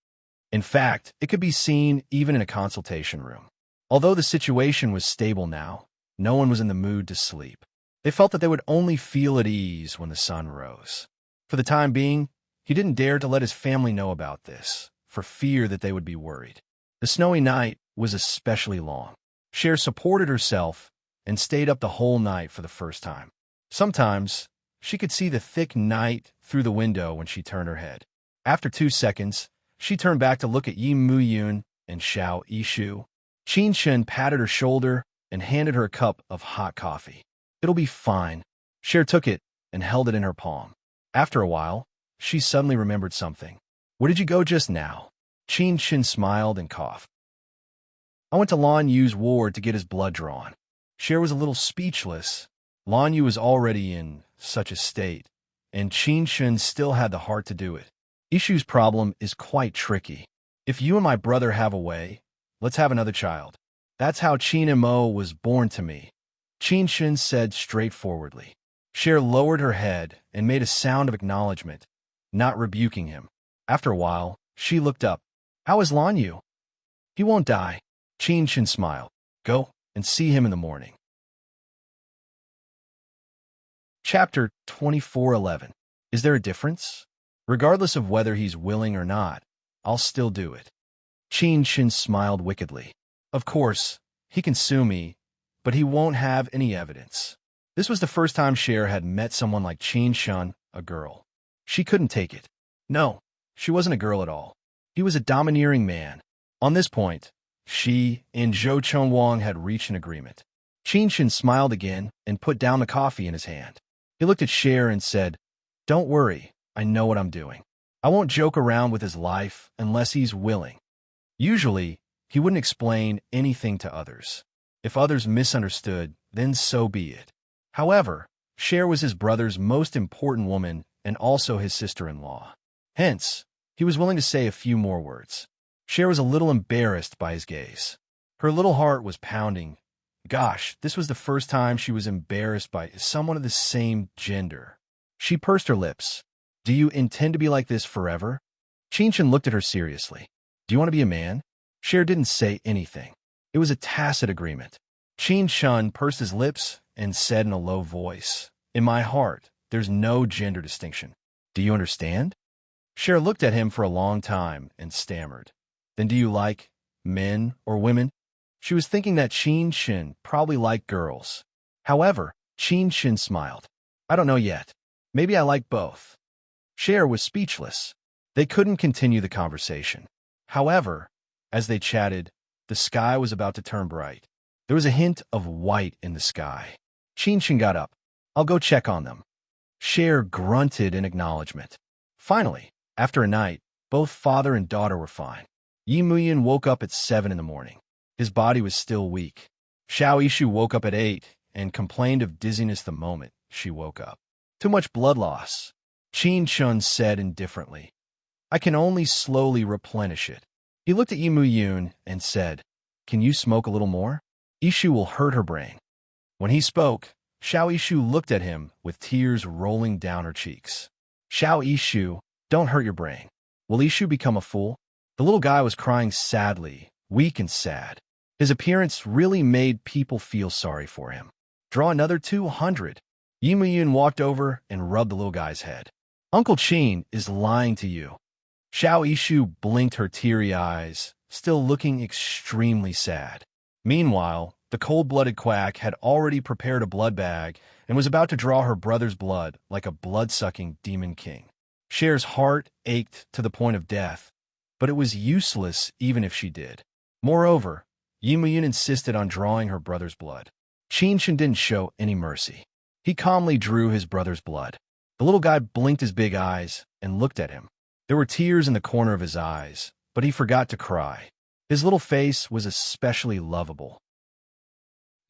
In fact, it could be seen even in a consultation room. Although the situation was stable now, no one was in the mood to sleep. They felt that they would only feel at ease when the sun rose. For the time being, he didn't dare to let his family know about this, for fear that they would be worried. The snowy night was especially long. Cher supported herself and stayed up the whole night for the first time. Sometimes, she could see the thick night through the window when she turned her head. After 2 seconds, she turned back to look at Yi Muyun and Xiao Yishu. Qin Shin patted her shoulder and handed her a cup of hot coffee. "It'll be fine." Cher took it and held it in her palm. After a while, she suddenly remembered something. "Where did you go just now?" Qin Shin smiled and coughed. "I went to Lan Yu's ward to get his blood drawn." Cher was a little speechless. Lan Yu was already in such a state, and Qin Shin still had the heart to do it. "Ishu's problem is quite tricky. If you and my brother have a way, let's have another child. That's how Qin Mo was born to me," Qin Shin said straightforwardly. Cher lowered her head and made a sound of acknowledgement, not rebuking him. After a while, she looked up. "How is Lan Yu?" "He won't die." Qin Shin smiled. "Go and see him in the morning." Chapter 24:11. Is there a difference? Regardless of whether he's willing or not, I'll still do it. Qin Shin smiled wickedly. Of course, he can sue me, but he won't have any evidence. This was the first time Cher had met someone like Qin Shin, a girl. She couldn't take it. No, she wasn't a girl at all. He was a domineering man. On this point, she and Zhou Chongwang had reached an agreement. Qin Shin smiled again and put down the coffee in his hand. He looked at Cher and said, "Don't worry, I know what I'm doing. I won't joke around with his life unless he's willing." Usually, he wouldn't explain anything to others. If others misunderstood, then so be it. However, Cher was his brother's most important woman and also his sister-in-law. Hence, he was willing to say a few more words. Cher was a little embarrassed by his gaze. Her little heart was pounding. Gosh, this was the first time she was embarrassed by someone of the same gender. She pursed her lips. "Do you intend to be like this forever?" Qin Shin looked at her seriously. "Do you want to be a man?" Cher didn't say anything. It was a tacit agreement. Qin Shin pursed his lips and said in a low voice, "In my heart, there's no gender distinction. Do you understand?" Cher looked at him for a long time and stammered. "Then do you like men or women?" She was thinking that Qin Shin probably liked girls. However, Qin Shin smiled. "I don't know yet. Maybe I like both." Cher was speechless. They couldn't continue the conversation. However, as they chatted, the sky was about to turn bright. There was a hint of white in the sky. Qin Shin got up. "I'll go check on them." Cher grunted in acknowledgement. Finally, after a night, both father and daughter were fine. Yi Muyun woke up at 7 in the morning. His body was still weak. Xiao Yishu woke up at 8 and complained of dizziness the moment she woke up. "Too much blood loss," Qin Shin said indifferently. "I can only slowly replenish it." He looked at Yi Muyun and said, "Can you smoke a little more? Ishu will hurt her brain." When he spoke, Xiao Yishu looked at him with tears rolling down her cheeks. "Xiao Yishu, don't hurt your brain. Will Ishu become a fool?" The little guy was crying sadly, weak and sad. His appearance really made people feel sorry for him. "Draw another 200. Yi Muyun walked over and rubbed the little guy's head. "Uncle Qin is lying to you." Xiao Yishu blinked her teary eyes, still looking extremely sad. Meanwhile, the cold-blooded quack had already prepared a blood bag and was about to draw her brother's blood like a blood-sucking demon king. Cher's heart ached to the point of death, but it was useless even if she did. Moreover, Yi Muyun insisted on drawing her brother's blood. Qin Shin didn't show any mercy. He calmly drew his brother's blood. The little guy blinked his big eyes and looked at him. There were tears in the corner of his eyes, but he forgot to cry. His little face was especially lovable.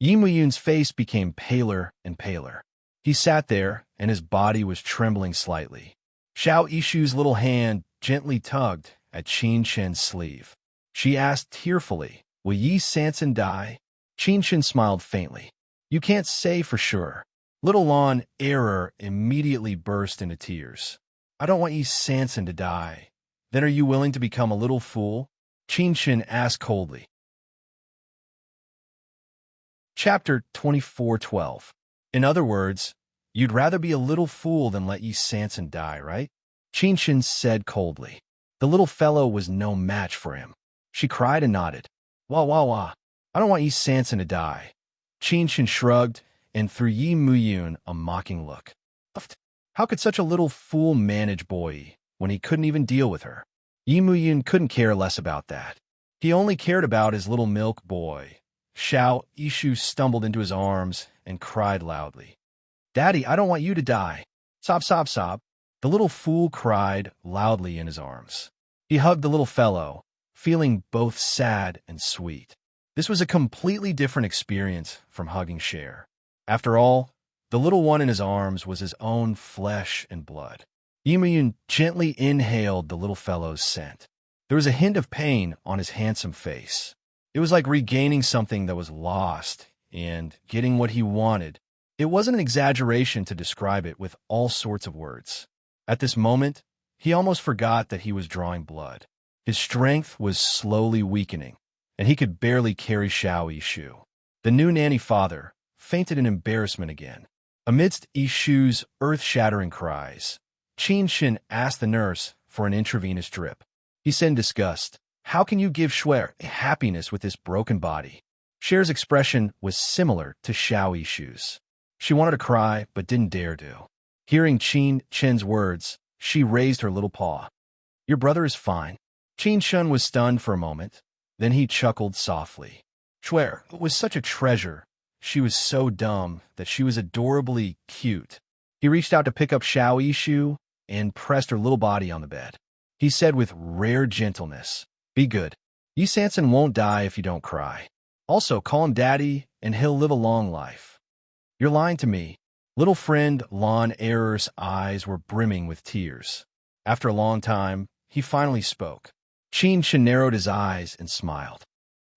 Yi Muyun's face became paler and paler. He sat there, and his body was trembling slightly. Xiao Ishu's little hand gently tugged at Qin Shen's sleeve. She asked tearfully, "Will Yi Sanson die?" Qin Shen smiled faintly. "You can't say for sure." Little Lan Error immediately burst into tears. "I don't want Yi Sanson to die." "Then are you willing to become a little fool?" Qin Shen asked coldly. Chapter 24:12. In other words, you'd rather be a little fool than let Yi Sanson die, right? Qin Shen said coldly. The little fellow was no match for him. She cried and nodded. "Wah, wah, wah. I don't want Yi Sanson to die." Qin Shen shrugged and threw Yi Muyun a mocking look. How could such a little fool manage Boyi when he couldn't even deal with her? Yi Muyun couldn't care less about that. He only cared about his little milk boy. Xiao Ishu stumbled into his arms and cried loudly. "Daddy, I don't want you to die." Sob, sob, sob. The little fool cried loudly in his arms. He hugged the little fellow, feeling both sad and sweet. This was a completely different experience from hugging Cher. After all, the little one in his arms was his own flesh and blood. Yi Muyun gently inhaled the little fellow's scent. There was a hint of pain on his handsome face. It was like regaining something that was lost and getting what he wanted. It wasn't an exaggeration to describe it with all sorts of words. At this moment, he almost forgot that he was drawing blood. His strength was slowly weakening, and he could barely carry Xiao Ishu. The new nanny father fainted in embarrassment again. Amidst Ishu's earth-shattering cries, Qin Shen asked the nurse for an intravenous drip. He said in disgust, "How can you give Shuer happiness with this broken body?" Cher's expression was similar to Xiao Ishu's. She wanted to cry, but didn't dare to. Hearing Qin Shen's words, she raised her little paw. "Your brother is fine." Qin Shen was stunned for a moment. Then he chuckled softly. Shuer was such a treasure. She was so dumb that she was adorably cute. He reached out to pick up Xiao Ishu and pressed her little body on the bed. He said with rare gentleness, "Be good. Yi Sanson won't die if you don't cry. Also, call him Daddy, and he'll live a long life." "You're lying to me." Little friend Lan Error's eyes were brimming with tears. After a long time, he finally spoke. Qin Shen narrowed his eyes and smiled.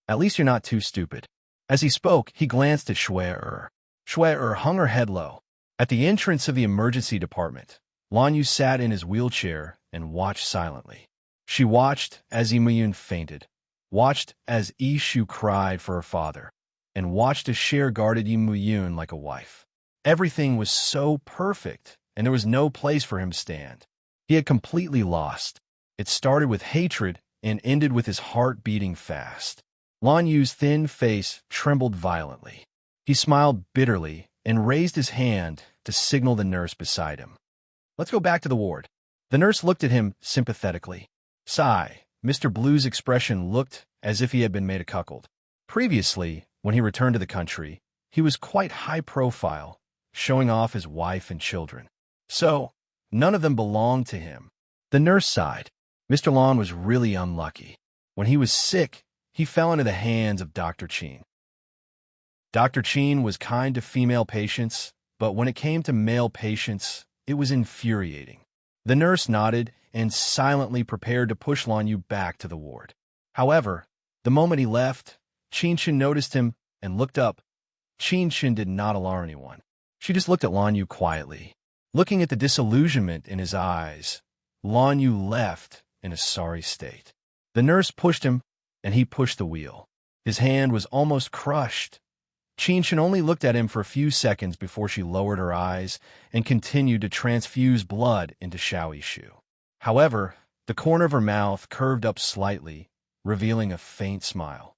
"At least you're not too stupid." As he spoke, he glanced at Shuer. Shuer hung her head low. At the entrance of the emergency department, Lan Yu sat in his wheelchair and watched silently. She watched as Yi Muyun fainted, watched as Ishu cried for her father, and watched as Cher guarded Yi Muyun like a wife. Everything was so perfect, and there was no place for him to stand. He had completely lost. It started with hatred and ended with his heart beating fast. Lan Yu's thin face trembled violently. He smiled bitterly and raised his hand to signal the nurse beside him. "Let's go back to the ward." The nurse looked at him sympathetically. Sigh. Mr. Blue's expression looked as if he had been made a cuckold. Previously, when he returned to the country, he was quite high profile, showing off his wife and children. So, none of them belonged to him. The nurse sighed. Mr. Lan was really unlucky. When he was sick, he fell into the hands of Dr. Qin. Dr. Qin was kind to female patients, but when it came to male patients, it was infuriating. The nurse nodded and silently prepared to push Lan Yu back to the ward. However, the moment he left, Qin Shen noticed him and looked up. Qin Shen did not alarm anyone. She just looked at Lan Yu quietly. Looking at the disillusionment in his eyes, Lan Yu left in a sorry state. The nurse pushed him, and he pushed the wheel. His hand was almost crushed. Qin Shen only looked at him for a few seconds before she lowered her eyes and continued to transfuse blood into Xiao Ishu. However, the corner of her mouth curved up slightly, revealing a faint smile.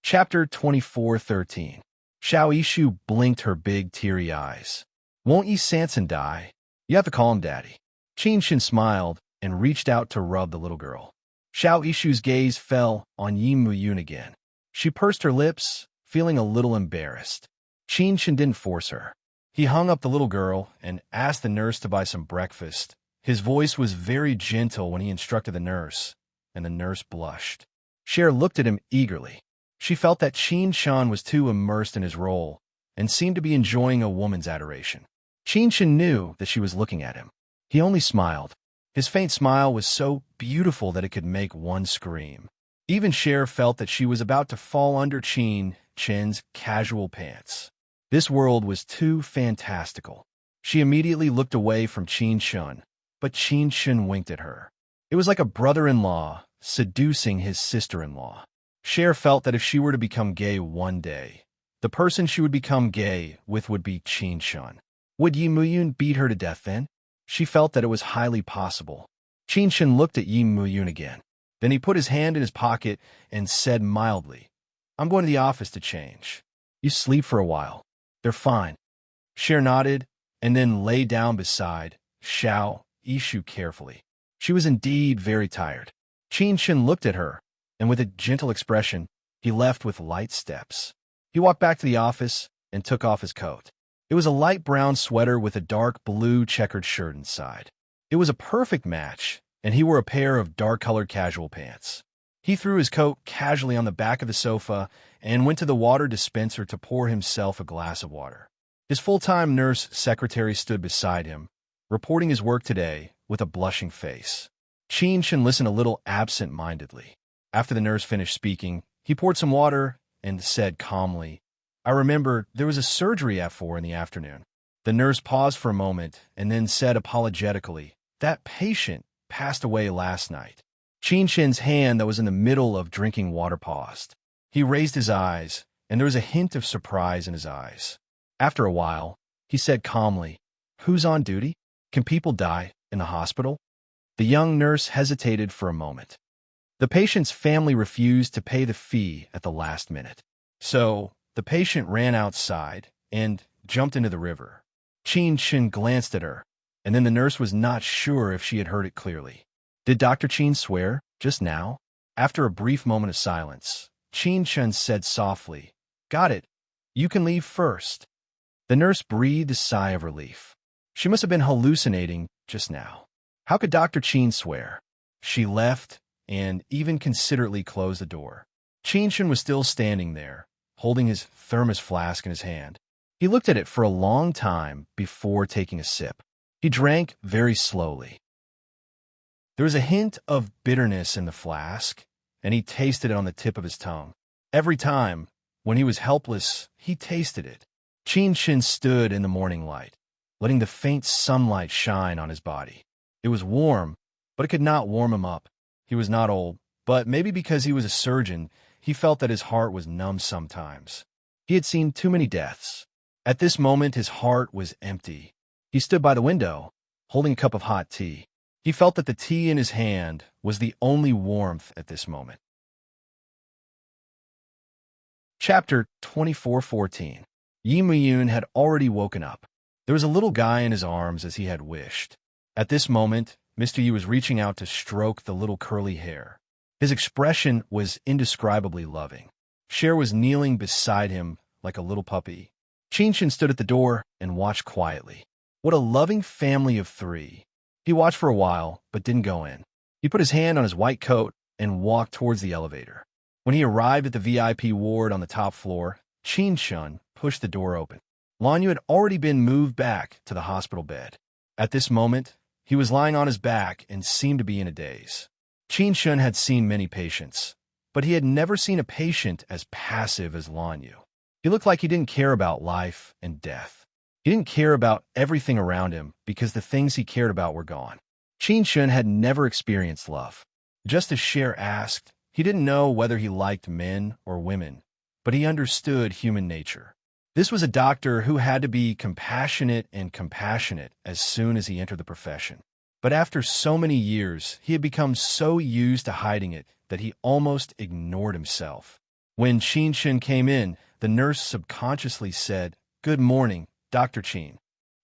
Chapter 24:13. Xiao Ishu blinked her big, teary eyes. "Won't Yi Sanson die? You have to call him Daddy." Qin Shen smiled and reached out to rub the little girl. Xiao Ishu's gaze fell on Yi Muyun again. She pursed her lips, feeling a little embarrassed. Qin Shen didn't force her. He hung up the little girl and asked the nurse to buy some breakfast. His voice was very gentle when he instructed the nurse, and the nurse blushed. Cher looked at him eagerly. She felt that Qin Shan was too immersed in his role and seemed to be enjoying a woman's adoration. Qin Shan knew that she was looking at him. He only smiled. His faint smile was so beautiful that it could make one scream. Even Cher felt that she was about to fall under Qin Shan's casual pants. This world was too fantastical. She immediately looked away from Qin Shan, but Qin Shan winked at her. It was like a brother-in-law seducing his sister-in-law. Cher felt that if she were to become gay one day, the person she would become gay with would be Qin Shan. Would Yi Muyun beat her to death then? She felt that it was highly possible. Qin Shan looked at Yi Muyun again. Then he put his hand in his pocket and said mildly, "I'm going to the office to change. You sleep for a while. They're fine." Cher nodded and then lay down beside Xiao Yishu carefully. She was indeed very tired. Qin Shan looked at her, and with a gentle expression, he left with light steps. He walked back to the office and took off his coat. It was a light brown sweater with a dark blue checkered shirt inside. It was a perfect match, and he wore a pair of dark-colored casual pants. He threw his coat casually on the back of the sofa and went to the water dispenser to pour himself a glass of water. His full-time nurse secretary stood beside him, reporting his work today with a blushing face. Qin Shan listened a little absent-mindedly. After the nurse finished speaking, he poured some water and said calmly, "I remember there was a surgery at 4 in the afternoon." The nurse paused for a moment and then said apologetically, "That patient passed away last night." Qin Shan's hand that was in the middle of drinking water paused. He raised his eyes, and there was a hint of surprise in his eyes. After a while, he said calmly, "Who's on duty? Can people die in the hospital?" The young nurse hesitated for a moment. The patient's family refused to pay the fee at the last minute. So, the patient ran outside and jumped into the river. Qin Shan glanced at her, and then the nurse was not sure if she had heard it clearly. Did Dr. Qin swear just now? After a brief moment of silence, Qin Shan said softly, "Got it. You can leave first." The nurse breathed a sigh of relief. She must have been hallucinating just now. How could Dr. Qin swear? She left and even considerately closed the door. Qin Shan was still standing there, holding his thermos flask in his hand. He looked at it for a long time before taking a sip. He drank very slowly. There was a hint of bitterness in the flask, and he tasted it on the tip of his tongue. Every time, when he was helpless, he tasted it. Qin Shan stood in the morning light, letting the faint sunlight shine on his body. It was warm, but it could not warm him up. He was not old, but maybe because he was a surgeon, he felt that his heart was numb sometimes. He had seen too many deaths. At this moment, his heart was empty. He stood by the window, holding a cup of hot tea. He felt that the tea in his hand was the only warmth at this moment. Chapter 24:14. Yi Muyun had already woken up. There was a little guy in his arms as he had wished. At this moment, Mr. Yi was reaching out to stroke the little curly hair. His expression was indescribably loving. Cher was kneeling beside him like a little puppy. Qin Shan stood at the door and watched quietly. What a loving family of 3. He watched for a while, but didn't go in. He put his hand on his white coat and walked towards the elevator. When he arrived at the VIP ward on the top floor, Qin Shan pushed the door open. Lan Yu had already been moved back to the hospital bed. At this moment, he was lying on his back and seemed to be in a daze. Qin Shan had seen many patients, but he had never seen a patient as passive as Lan Yu. He looked like he didn't care about life and death. He didn't care about everything around him because the things he cared about were gone. Qin Shan had never experienced love. Just as Cher asked, he didn't know whether he liked men or women, but he understood human nature. This was a doctor who had to be compassionate as soon as he entered the profession. But after so many years, he had become so used to hiding it that he almost ignored himself. When Qin Shan came in, the nurse subconsciously said, "Good morning, Dr. Qin."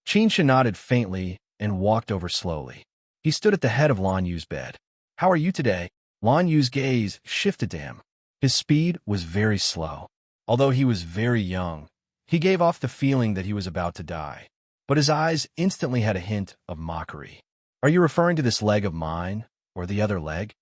Qin Shan nodded faintly and walked over slowly. He stood at the head of Lan Yu's bed. "How are you today?" Lan Yu's gaze shifted to him. His speed was very slow. Although he was very young, he gave off the feeling that he was about to die. But his eyes instantly had a hint of mockery. "Are you referring to this leg of mine, or the other leg?"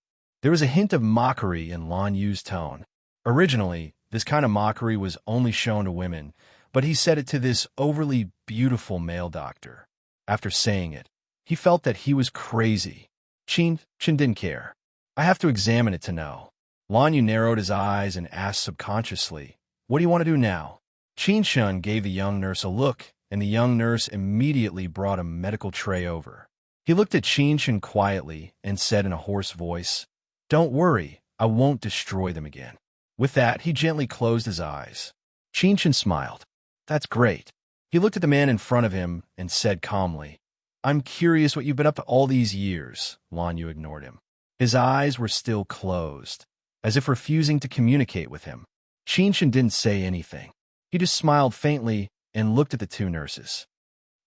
There was a hint of mockery in Lan Yu's tone. Originally, This kind of mockery was only shown to women, but he said it to this overly beautiful male doctor. After saying it, he felt that he was crazy. Chin didn't care. I have to examine it to know. Lan Yu narrowed his eyes and asked subconsciously, what do you want to do now? Qin Shun gave the young nurse a look, and the young nurse immediately brought a medical tray over. He looked at Qin Shun quietly and said in a hoarse voice, don't worry, I won't destroy them again. With that, he gently closed his eyes. Qin Shun smiled. That's great. He looked at the man in front of him and said calmly, I'm curious what you've been up to all these years. Lan Yu ignored him. His eyes were still closed, as if refusing to communicate with him. Qin Shun didn't say anything. He just smiled faintly and looked at the two nurses.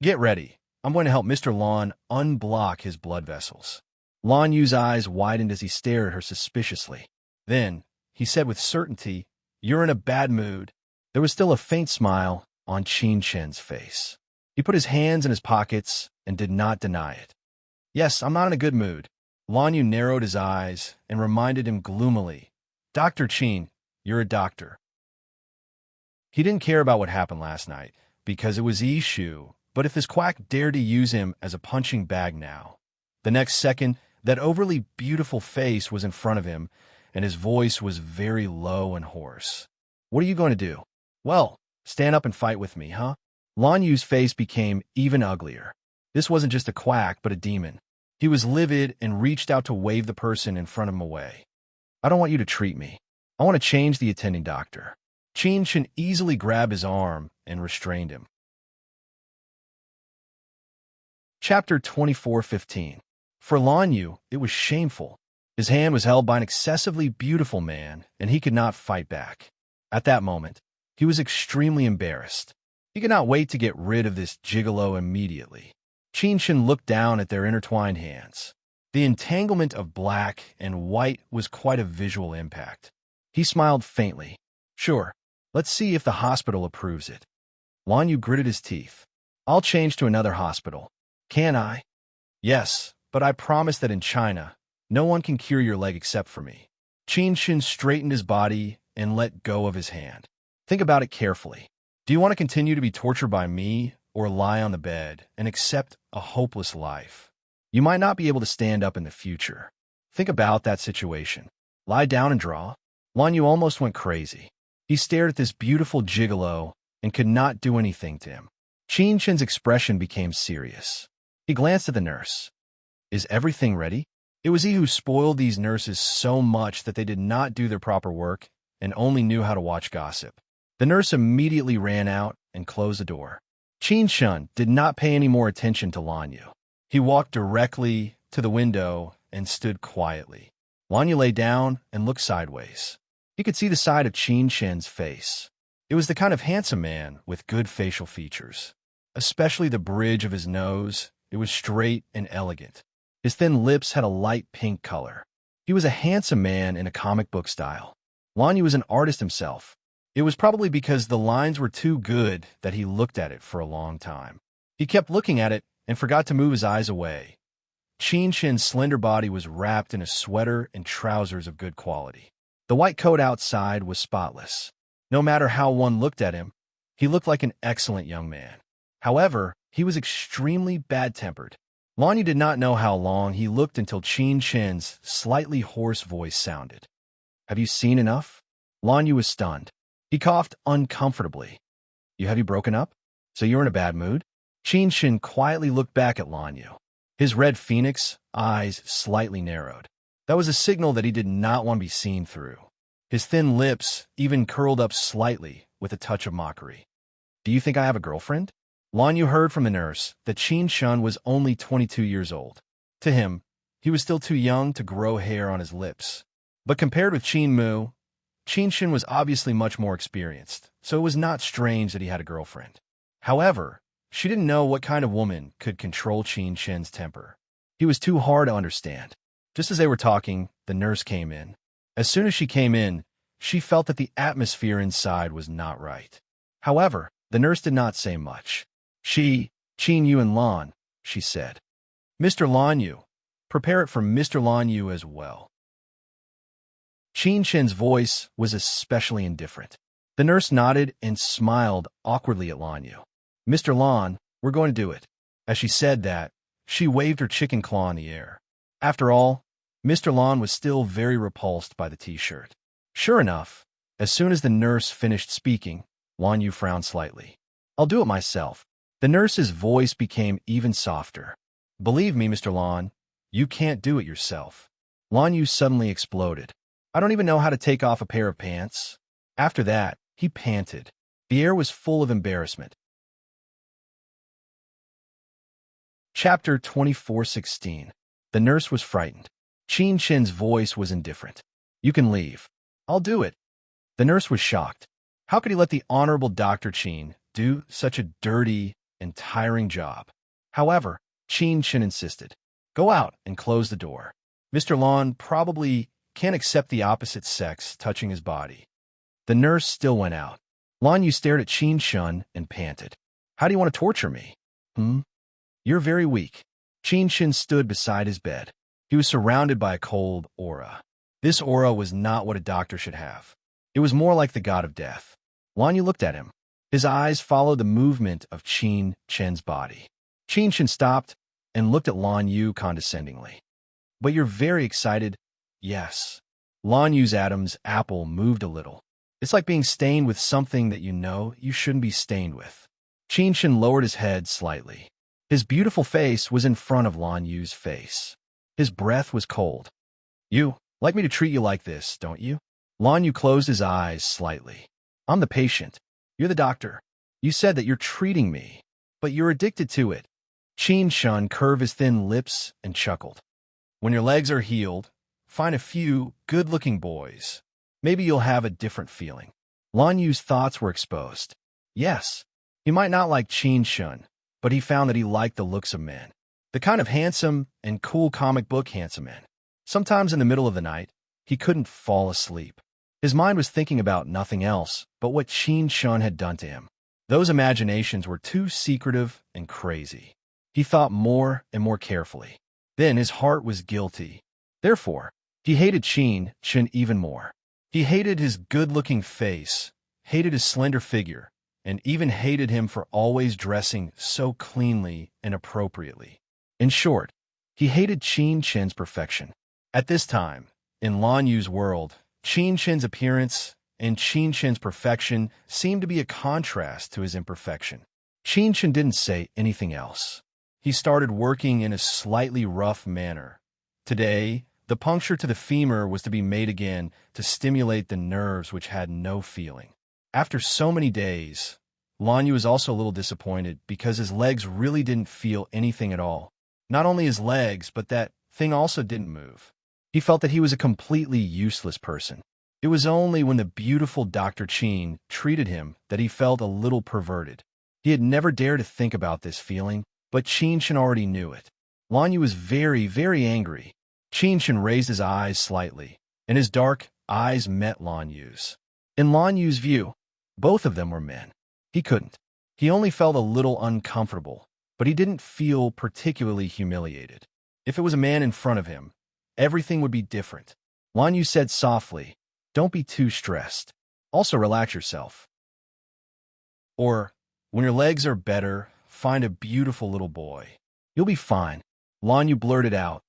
Get ready. I'm going to help Mr. Lan unblock his blood vessels. Lan Yu's eyes widened as he stared at her suspiciously. Then, he said with certainty, you're in a bad mood. There was still a faint smile on Qin Shun's face. He put his hands in his pockets and did not deny it. Yes, I'm not in a good mood. Lan Yu narrowed his eyes and reminded him gloomily, Dr. Qin, you're a doctor. He didn't care about what happened last night, because it was Yi Shu, but if this quack dared to use him as a punching bag now. The next second, that overly beautiful face was in front of him, and his voice was very low and hoarse. What are you going to do? Well, stand up and fight with me, huh? Lan Yu's face became even uglier. This wasn't just a quack, but a demon. He was livid and reached out to wave the person in front of him away. I don't want you to treat me. I want to change the attending doctor. Qin Shun easily grabbed his arm and restrained him. Chapter 24:15. For Lan Yu, it was shameful. His hand was held by an excessively beautiful man, and he could not fight back. At that moment, he was extremely embarrassed. He could not wait to get rid of this gigolo immediately. Qin Shun looked down at their intertwined hands. The entanglement of black and white was quite a visual impact. He smiled faintly. Sure, let's see if the hospital approves it. Lan Yu gritted his teeth. I'll change to another hospital. Can I? Yes, but I promise that in China, no one can cure your leg except for me. Qin Shun straightened his body and let go of his hand. Think about it carefully. Do you want to continue to be tortured by me or lie on the bed and accept a hopeless life? You might not be able to stand up in the future. Think about that situation. Lie down and draw. Lan Yu almost went crazy. He stared at this beautiful gigolo and could not do anything to him. Qin Shun's expression became serious. He glanced at the nurse. Is everything ready? It was he who spoiled these nurses so much that they did not do their proper work and only knew how to watch gossip. The nurse immediately ran out and closed the door. Qin Shun did not pay any more attention to Lan Yu. He walked directly to the window and stood quietly. Lan Yu lay down and looked sideways. He could see the side of Qin Shun's face. It was the kind of handsome man with good facial features. Especially the bridge of his nose. It was straight and elegant. His thin lips had a light pink color. He was a handsome man in a comic book style. Lan Yu was an artist himself. It was probably because the lines were too good that he looked at it for a long time. He kept looking at it and forgot to move his eyes away. Qin Shun's slender body was wrapped in a sweater and trousers of good quality. The white coat outside was spotless. No matter how one looked at him, he looked like an excellent young man. However, he was extremely bad-tempered. Lan Yu did not know how long he looked until Qin Shun's slightly hoarse voice sounded. Have you seen enough? Lan Yu was stunned. He coughed uncomfortably. Have you broken up? So you're in a bad mood? Qin Shun quietly looked back at Lan Yu. His red phoenix eyes slightly narrowed. That was a signal that he did not want to be seen through. His thin lips even curled up slightly with a touch of mockery. Do you think I have a girlfriend? Lan Yu heard from the nurse that Qin Shun was only 22 years old. To him, he was still too young to grow hair on his lips. But compared with Qin Mu, Qin Shun was obviously much more experienced, so it was not strange that he had a girlfriend. However, she didn't know what kind of woman could control Qin Shun's temper. He was too hard to understand. Just as they were talking, the nurse came in. As soon as she came in, she felt that the atmosphere inside was not right. However, the nurse did not say much. Qin Yu and Lan, she said. Mr. Lan Yu, prepare it for Mr. Lan Yu as well. Qin Chen's voice was especially indifferent. The nurse nodded and smiled awkwardly at Lan Yu. Mr. Lan, we're going to do it. As she said that, she waved her chicken claw in the air. After all, Mr. Lan was still very repulsed by the t-shirt. Sure enough, as soon as the nurse finished speaking, Lan Yu frowned slightly. I'll do it myself. The nurse's voice became even softer. Believe me, Mr. Lan, you can't do it yourself. Lan Yu suddenly exploded. I don't even know how to take off a pair of pants. After that, he panted. The air was full of embarrassment. Chapter 24:16. The nurse was frightened. Qin Chen's voice was indifferent. You can leave. I'll do it. The nurse was shocked. How could he let the Honorable Dr. Qin do such a dirty and tiring job? However, Qin Chen insisted. Go out and close the door. Mr. Lan probably can't accept the opposite sex touching his body. The nurse still went out. Lan Yu stared at Qin Chen and panted. How do you want to torture me? You're very weak. Qin Chen stood beside his bed. He was surrounded by a cold aura. This aura was not what a doctor should have. It was more like the god of death. Lan Yu looked at him. His eyes followed the movement of Qin Chen's body. Qin Chen stopped and looked at Lan Yu condescendingly. But you're very excited. Yes. Lan Yu's Adam's apple moved a little. It's like being stained with something that you know you shouldn't be stained with. Qin Chen lowered his head slightly. His beautiful face was in front of Lan Yu's face. His breath was cold. You like me to treat you like this, don't you? Lan Yu closed his eyes slightly. I'm the patient. You're the doctor. You said that you're treating me, but you're addicted to it. Qin Chen curved his thin lips and chuckled. When your legs are healed, find a few good-looking boys. Maybe you'll have a different feeling. Lan Yu's thoughts were exposed. Yes, he might not like Qin Chen, but he found that he liked the looks of men. The kind of handsome and cool comic book handsome men. Sometimes in the middle of the night, he couldn't fall asleep. His mind was thinking about nothing else but what Qin Chen had done to him. Those imaginations were too secretive and crazy. He thought more and more carefully. Then his heart was guilty. Therefore, he hated Qin Chen even more. He hated his good-looking face, hated his slender figure, and even hated him for always dressing so cleanly and appropriately. In short, he hated Qin Chen's perfection. At this time, in Lan Yu's world, Qin Chen's appearance and Qin Chen's perfection seemed to be a contrast to his imperfection. Qin Chen didn't say anything else. He started working in a slightly rough manner. Today, the puncture to the femur was to be made again to stimulate the nerves which had no feeling. After so many days, Lan Yu was also a little disappointed because his legs really didn't feel anything at all. Not only his legs, but that thing also didn't move. He felt that he was a completely useless person. It was only when the beautiful Dr. Qin treated him that he felt a little perverted. He had never dared to think about this feeling, but Qin Chen already knew it. Lan Yu was very, very angry. Qin Chen raised his eyes slightly, and his dark eyes met Lan Yu's. In Lan Yu's view, both of them were men. He couldn't. He only felt a little uncomfortable, but he didn't feel particularly humiliated. If it was a man in front of him, everything would be different. Lan Yu said softly, don't be too stressed. Also relax yourself. Or, when your legs are better, find a beautiful little boy. You'll be fine. Lan Yu blurted out,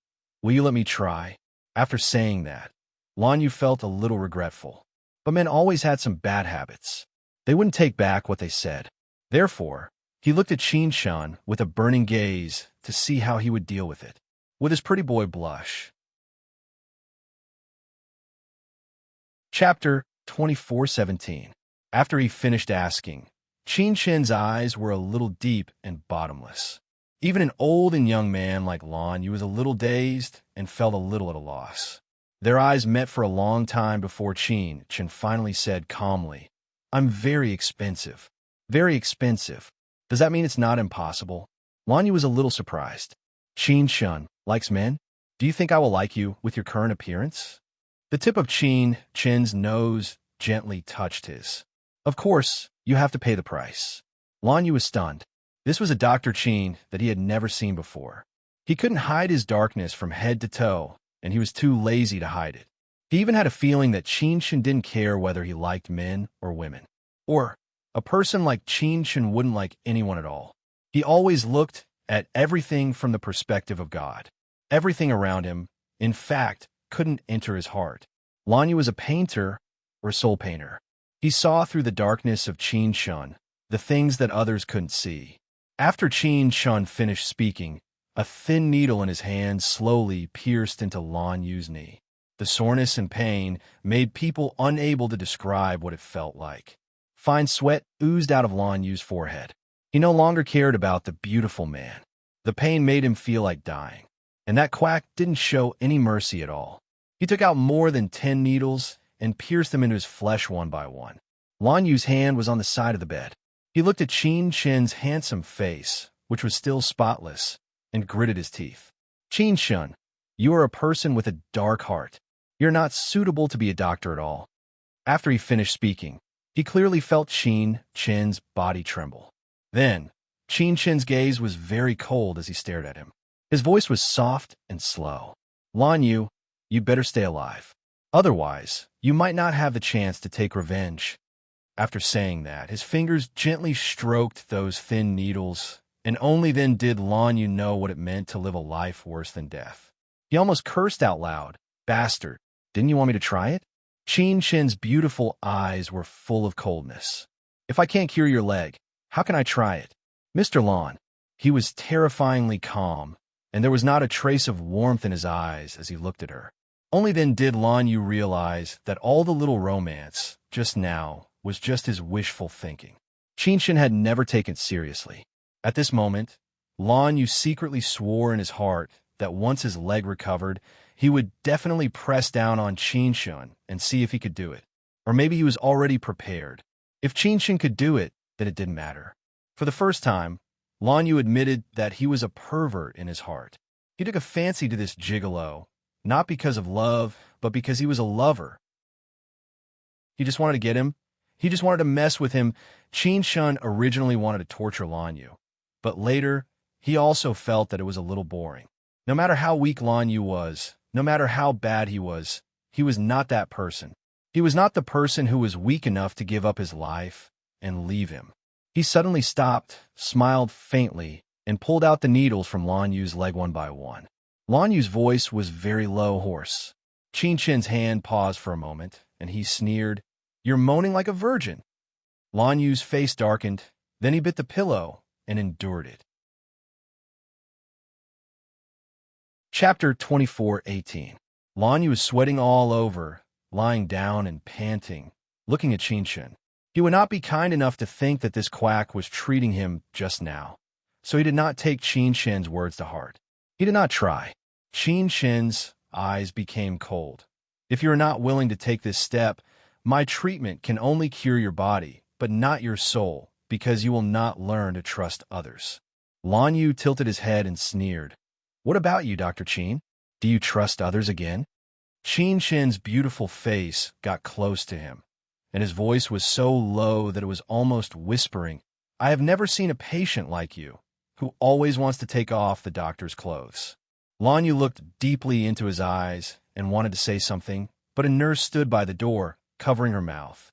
will you let me try? After saying that, Lan Yu felt a little regretful. But men always had some bad habits. They wouldn't take back what they said. Therefore, he looked at Qin Chen with a burning gaze to see how he would deal with it. Would his pretty boy blush? Chapter 24:17. After he finished asking, Qin Chen's eyes were a little deep and bottomless. Even an old and young man like Lan Yu was a little dazed and felt a little at a loss. Their eyes met for a long time before Qin Chen finally said calmly, I'm very expensive. Very expensive. Does that mean it's not impossible? Lan Yu was a little surprised. Qin Chen likes men? Do you think I will like you with your current appearance? The tip of Qin Chen's nose gently touched his. Of course, you have to pay the price. Lan Yu was stunned. This was a Dr. Qin that he had never seen before. He couldn't hide his darkness from head to toe, and he was too lazy to hide it. He even had a feeling that Qin Shen didn't care whether he liked men or women. Or, a person like Qin Shen wouldn't like anyone at all. He always looked at everything from the perspective of God. Everything around him, in fact, couldn't enter his heart. Lan Yu was a painter or soul painter. He saw through the darkness of Qin Shen, the things that others couldn't see. After Qin Shen finished speaking, a thin needle in his hand slowly pierced into Lan Yu's knee. The soreness and pain made people unable to describe what it felt like. Fine sweat oozed out of Lan Yu's forehead. He no longer cared about the beautiful man. The pain made him feel like dying. And that quack didn't show any mercy at all. He took out more than 10 needles and pierced them into his flesh one by one. Lan Yu's hand was on the side of the bed. He looked at Qin Shen's handsome face, which was still spotless, and gritted his teeth. Qin Shen, you are a person with a dark heart. You're not suitable to be a doctor at all. After he finished speaking, he clearly felt Qin Shen's body tremble. Then, Qin Shen's gaze was very cold as he stared at him. His voice was soft and slow. Lan Yu, you better stay alive. Otherwise, you might not have the chance to take revenge. After saying that, his fingers gently stroked those thin needles, and only then did Lan Yu know what it meant to live a life worse than death. He almost cursed out loud. Bastard, didn't you want me to try it? Qin Shen's beautiful eyes were full of coldness. If I can't cure your leg, how can I try it? Mr. Lan, he was terrifyingly calm, and there was not a trace of warmth in his eyes as he looked at her. Only then did Lan Yu realize that all the little romance, just now, was just his wishful thinking. Qin Shen had never taken it seriously. At this moment, Lan Yu secretly swore in his heart that once his leg recovered, he would definitely press down on Qin Shen and see if he could do it. Or maybe he was already prepared. If Qin Shen could do it, then it didn't matter. For the first time, Lan Yu admitted that he was a pervert in his heart. He took a fancy to this gigolo, not because of love, but because he was a lover. He just wanted to get him. He just wanted to mess with him. Qin Shen originally wanted to torture Lan Yu, but later, he also felt that it was a little boring. No matter how weak Lan Yu was, no matter how bad he was not that person. He was not the person who was weak enough to give up his life and leave him. He suddenly stopped, smiled faintly, and pulled out the needles from Lan Yu's leg one by one. Lan Yu's voice was very low, hoarse. Qin Shen's hand paused for a moment, and he sneered, "You're moaning like a virgin." Lan Yu's face darkened, then he bit the pillow and endured it. Chapter 24:18. Lan Yu was sweating all over, lying down and panting, looking at Qin Shen. He would not be kind enough to think that this quack was treating him just now, so he did not take Qin Shen's words to heart. He did not try. Qin Shen's eyes became cold. If you are not willing to take this step, my treatment can only cure your body, but not your soul, because you will not learn to trust others. Lan Yu tilted his head and sneered. What about you, Dr. Qin? Do you trust others again? Qin Shen's beautiful face got close to him, and his voice was so low that it was almost whispering. I have never seen a patient like you, who always wants to take off the doctor's clothes. Lan Yu looked deeply into his eyes and wanted to say something, but a nurse stood by the door, covering her mouth.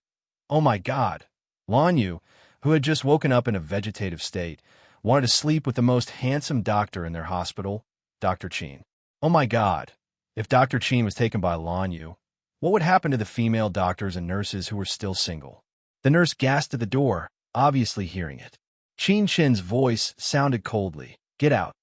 Oh my God! Lan Yu, who had just woken up in a vegetative state, wanted to sleep with the most handsome doctor in their hospital, Dr. Qin. Oh my God! If Dr. Qin was taken by Lan Yu, what would happen to the female doctors and nurses who were still single? The nurse gasped at the door, obviously hearing it. Qin Shen's voice sounded coldly. Get out.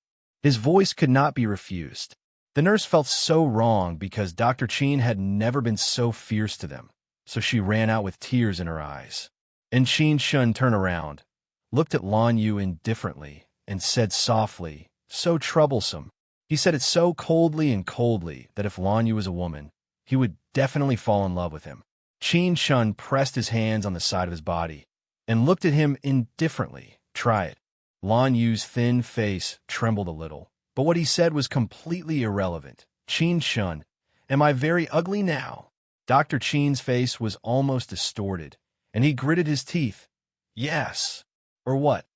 His voice could not be refused. The nurse felt so wrong because Dr. Qin had never been so fierce to them, so she ran out with tears in her eyes. And Qin Shen turned around, looked at Lan Yu indifferently, and said softly, so troublesome. He said it so coldly that if Lan Yu was a woman, he would definitely fall in love with him. Qin Shen pressed his hands on the side of his body and looked at him indifferently. Try it. Lan Yu's thin face trembled a little, but what he said was completely irrelevant. Qin Shen, am I very ugly now? Dr. Qin's face was almost distorted, and he gritted his teeth. Yes. Or what?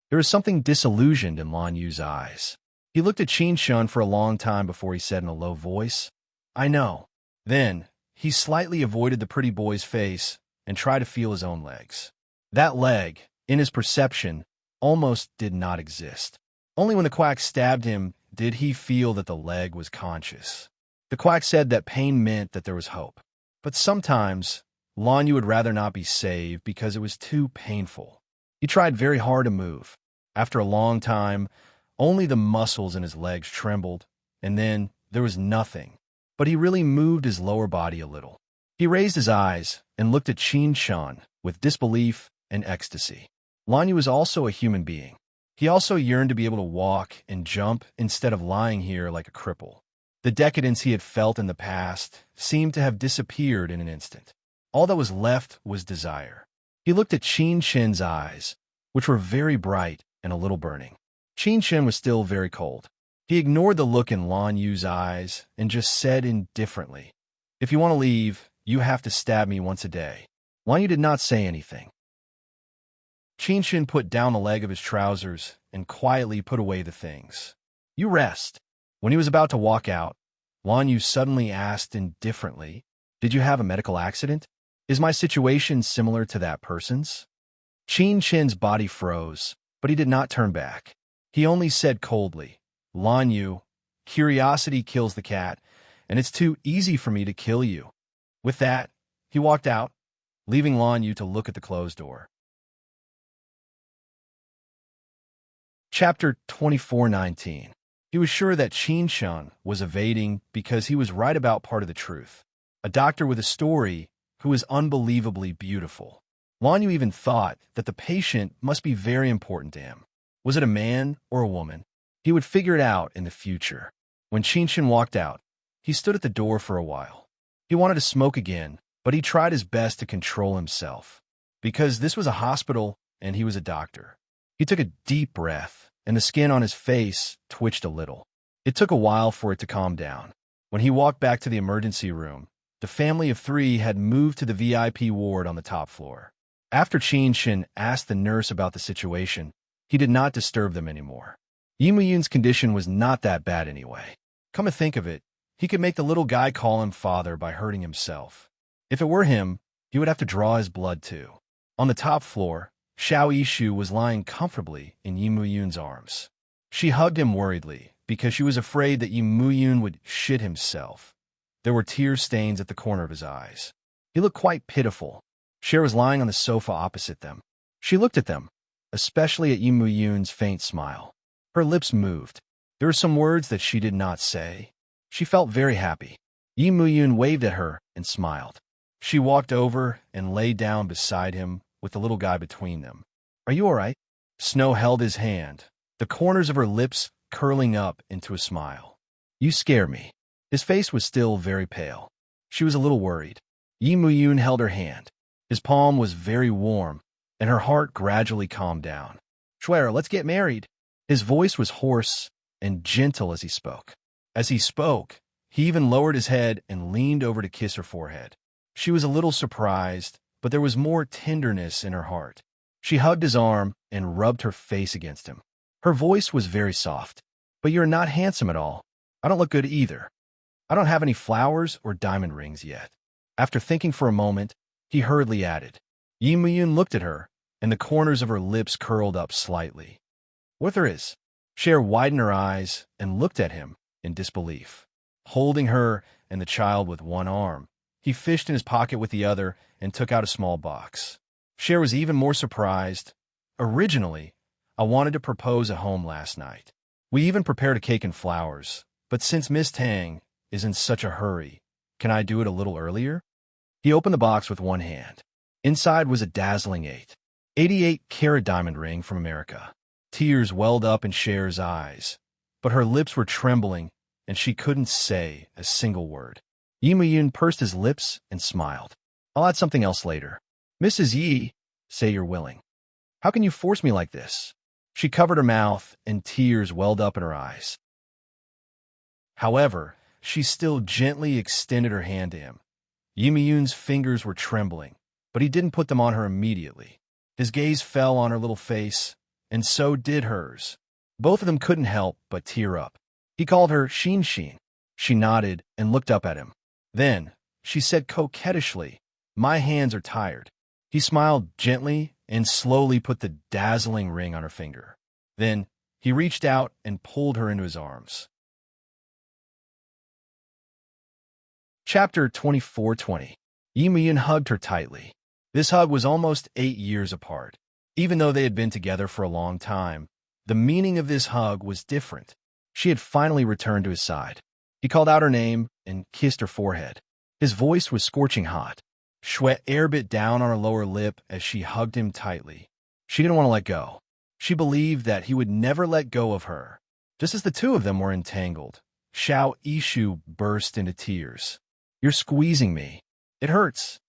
There was something disillusioned in Lan Yu's eyes. He looked at Qin Shen for a long time before he said in a low voice, I know. Then, he slightly avoided the pretty boy's face and tried to feel his own legs. That leg, in his perception, almost did not exist. Only when the quack stabbed him did he feel that the leg was conscious. The quack said that pain meant that there was hope. But sometimes, Lanyu would rather not be saved because it was too painful. He tried very hard to move. After a long time, only the muscles in his legs trembled, and then there was nothing. But he really moved his lower body a little. He raised his eyes and looked at Qin Shan with disbelief and ecstasy. Lanyu was also a human being. He also yearned to be able to walk and jump instead of lying here like a cripple. The decadence he had felt in the past seemed to have disappeared in an instant. All that was left was desire. He looked at Qin Shan's eyes, which were very bright and a little burning. Qin Shan was still very cold. He ignored the look in Lanyu's eyes and just said indifferently, "If you want to leave, you have to stab me once a day." Lanyu did not say anything. Qin Shan put down the leg of his trousers and quietly put away the things. "You rest." When he was about to walk out, Lanyu suddenly asked indifferently, "Did you have a medical accident? Is my situation similar to that person's?" Qin Shan's body froze, but he did not turn back. He only said coldly, "Lanyu, curiosity kills the cat, and it's too easy for me to kill you." With that, he walked out, leaving Lanyu to look at the closed door. Chapter 24:19. He was sure that Qin Shan was evading because he was right about part of the truth. A doctor with a story who was unbelievably beautiful. Lanyu even thought that the patient must be very important to him. Was it a man or a woman? He would figure it out in the future. When Qin Shan walked out, he stood at the door for a while. He wanted to smoke again, but he tried his best to control himself. Because this was a hospital and he was a doctor. He took a deep breath, and the skin on his face twitched a little. It took a while for it to calm down. When he walked back to the emergency room, the family of 3 had moved to the VIP ward on the top floor. After Qin Shan asked the nurse about the situation, he did not disturb them anymore. Yimuyun's condition was not that bad anyway. Come to think of it, he could make the little guy call him father by hurting himself. If it were him, he would have to draw his blood too. On the top floor, Xiao Yishu was lying comfortably in Yimuyun's arms. She hugged him worriedly because she was afraid that Yimuyun would shit himself. There were tear stains at the corner of his eyes. He looked quite pitiful. Cher was lying on the sofa opposite them. She looked at them, especially at Yimuyun's faint smile. Her lips moved. There were some words that she did not say. She felt very happy. Yimuyun waved at her and smiled. She walked over and lay down beside him with the little guy between them. "Are you all right?" Snow held his hand, the corners of her lips curling up into a smile. "You scare me." His face was still very pale. She was a little worried. Yimuyun held her hand. His palm was very warm, and her heart gradually calmed down. "Shuer, let's get married." His voice was hoarse and gentle as he spoke. As he spoke, he even lowered his head and leaned over to kiss her forehead. She was a little surprised, but there was more tenderness in her heart. She hugged his arm and rubbed her face against him. Her voice was very soft. "But you're not handsome at all. I don't look good either. I don't have any flowers or diamond rings yet." After thinking for a moment, he hurriedly added. Yimuyun looked at her, and the corners of her lips curled up slightly. "What there is?" Cher widened her eyes and looked at him in disbelief. Holding her and the child with one arm, he fished in his pocket with the other and took out a small box. Cher was even more surprised. "Originally, I wanted to propose at home last night. We even prepared a cake and flowers, but since Miss Tang is in such a hurry, can I do it a little earlier?" He opened the box with one hand. Inside was a dazzling 88-carat diamond ring from America. Tears welled up in Cher's eyes, but her lips were trembling and she couldn't say a single word. Yimuyun pursed his lips and smiled. "I'll add something else later." "Mrs. Yi, say you're willing. How can you force me like this?" She covered her mouth and tears welled up in her eyes. However, she still gently extended her hand to him. Yimuyun's fingers were trembling, but he didn't put them on her immediately. His gaze fell on her little face, and so did hers. Both of them couldn't help but tear up. He called her Xin Xin. She nodded and looked up at him. Then, She said coquettishly, "My hands are tired." He smiled gently and slowly put the dazzling ring on her finger. Then he reached out and pulled her into his arms. Chapter 24:20. Yi Miyun hugged her tightly. This hug was almost 8 years apart. Even though they had been together for a long time, the meaning of this hug was different. She had finally returned to his side. He called out her name and kissed her forehead. His voice was scorching hot. Sweat air bit down on her lower lip as she hugged him tightly. She didn't want to let go. She believed that he would never let go of her. Just as the two of them were entangled, Xiao Yishu burst into tears. "You're squeezing me. It hurts."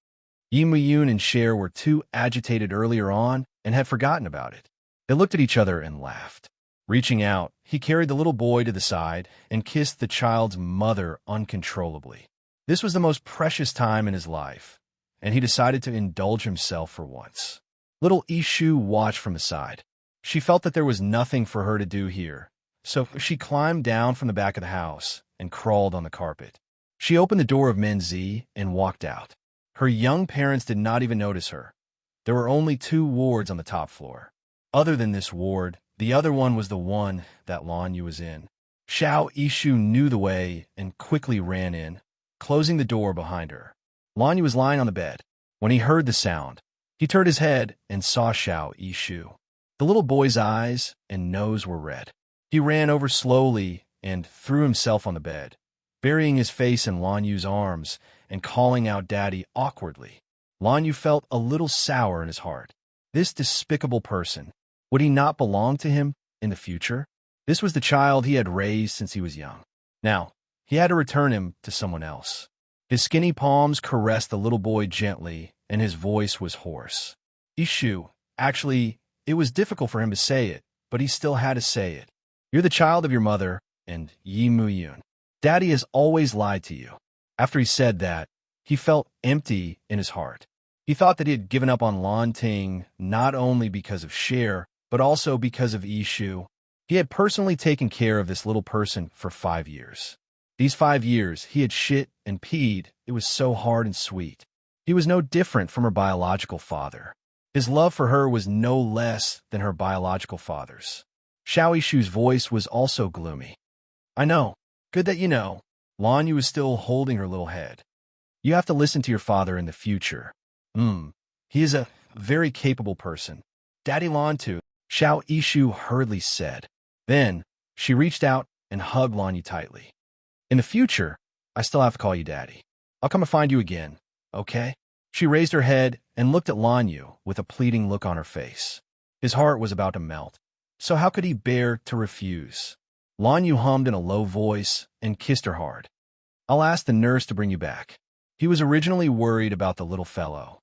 Yi Miyun and Cher were too agitated earlier on and had forgotten about it. They looked at each other and laughed. Reaching out, he carried the little boy to the side and kissed the child's mother uncontrollably. This was the most precious time in his life, and he decided to indulge himself for once. Little Ishu watched from the side. She felt that there was nothing for her to do here, so she climbed down from the back of the house and crawled on the carpet. She opened the door of Menzi and walked out. Her young parents did not even notice her. There were only 2 wards on the top floor. Other than this ward, the other one was the one that Lan Yu was in. Xiao Yishu knew the way and quickly ran in, closing the door behind her. Lan Yu was lying on the bed. When he heard the sound, he turned his head and saw Xiao Yishu. The little boy's eyes and nose were red. He ran over slowly and threw himself on the bed, burying his face in Lan Yu's arms and calling out "Daddy" awkwardly. Lan Yu felt a little sour in his heart. This despicable person, would he not belong to him in the future? This was the child he had raised since he was young. Now, he had to return him to someone else. His skinny palms caressed the little boy gently, and his voice was hoarse. "Ishu." Actually, it was difficult for him to say it, but he still had to say it. "You're the child of your mother and Yi Miyun. Daddy has always lied to you." After he said that, he felt empty in his heart. He thought that he had given up on Lan Ting not only because of Cher, but also because of Ishu. He had personally taken care of this little person for 5 years. These 5 years, he had shit and peed. It was so hard and sweet. He was no different from her biological father. His love for her was no less than her biological father's. Xiao Yishu's voice was also gloomy. "I know. Good that you know." Lan Yu was still holding her little head. "You have to listen to your father in the future. He is a very capable person. Daddy Lan too," Xiao Yishu hurriedly said. Then, she reached out and hugged Lan Yu tightly. "In the future, I still have to call you Daddy. I'll come and find you again, okay?" She raised her head and looked at Lan Yu with a pleading look on her face. His heart was about to melt, so how could he bear to refuse? Lan Yu hummed in a low voice and kissed her hard. "I'll ask the nurse to bring you back." He was originally worried about the little fellow.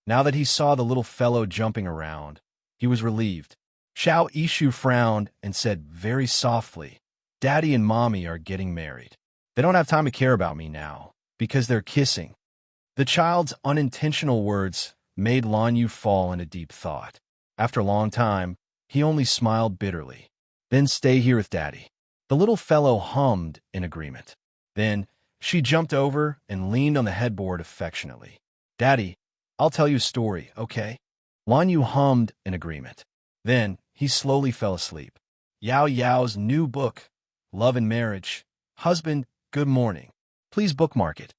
Now that he saw the little fellow jumping around, he was relieved. Xiao Yishu frowned and said very softly, "Daddy and Mommy are getting married. They don't have time to care about me now, because they're kissing." The child's unintentional words made Lan Yu fall into deep thought. After a long time, he only smiled bitterly. "Then stay here with Daddy." The little fellow hummed in agreement. Then she jumped over and leaned on the headboard affectionately. "Daddy, I'll tell you a story, okay?" Lan Yu hummed in agreement. Then he slowly fell asleep. Yao Yao's new book, Love and Marriage. Husband, good morning. Please bookmark it.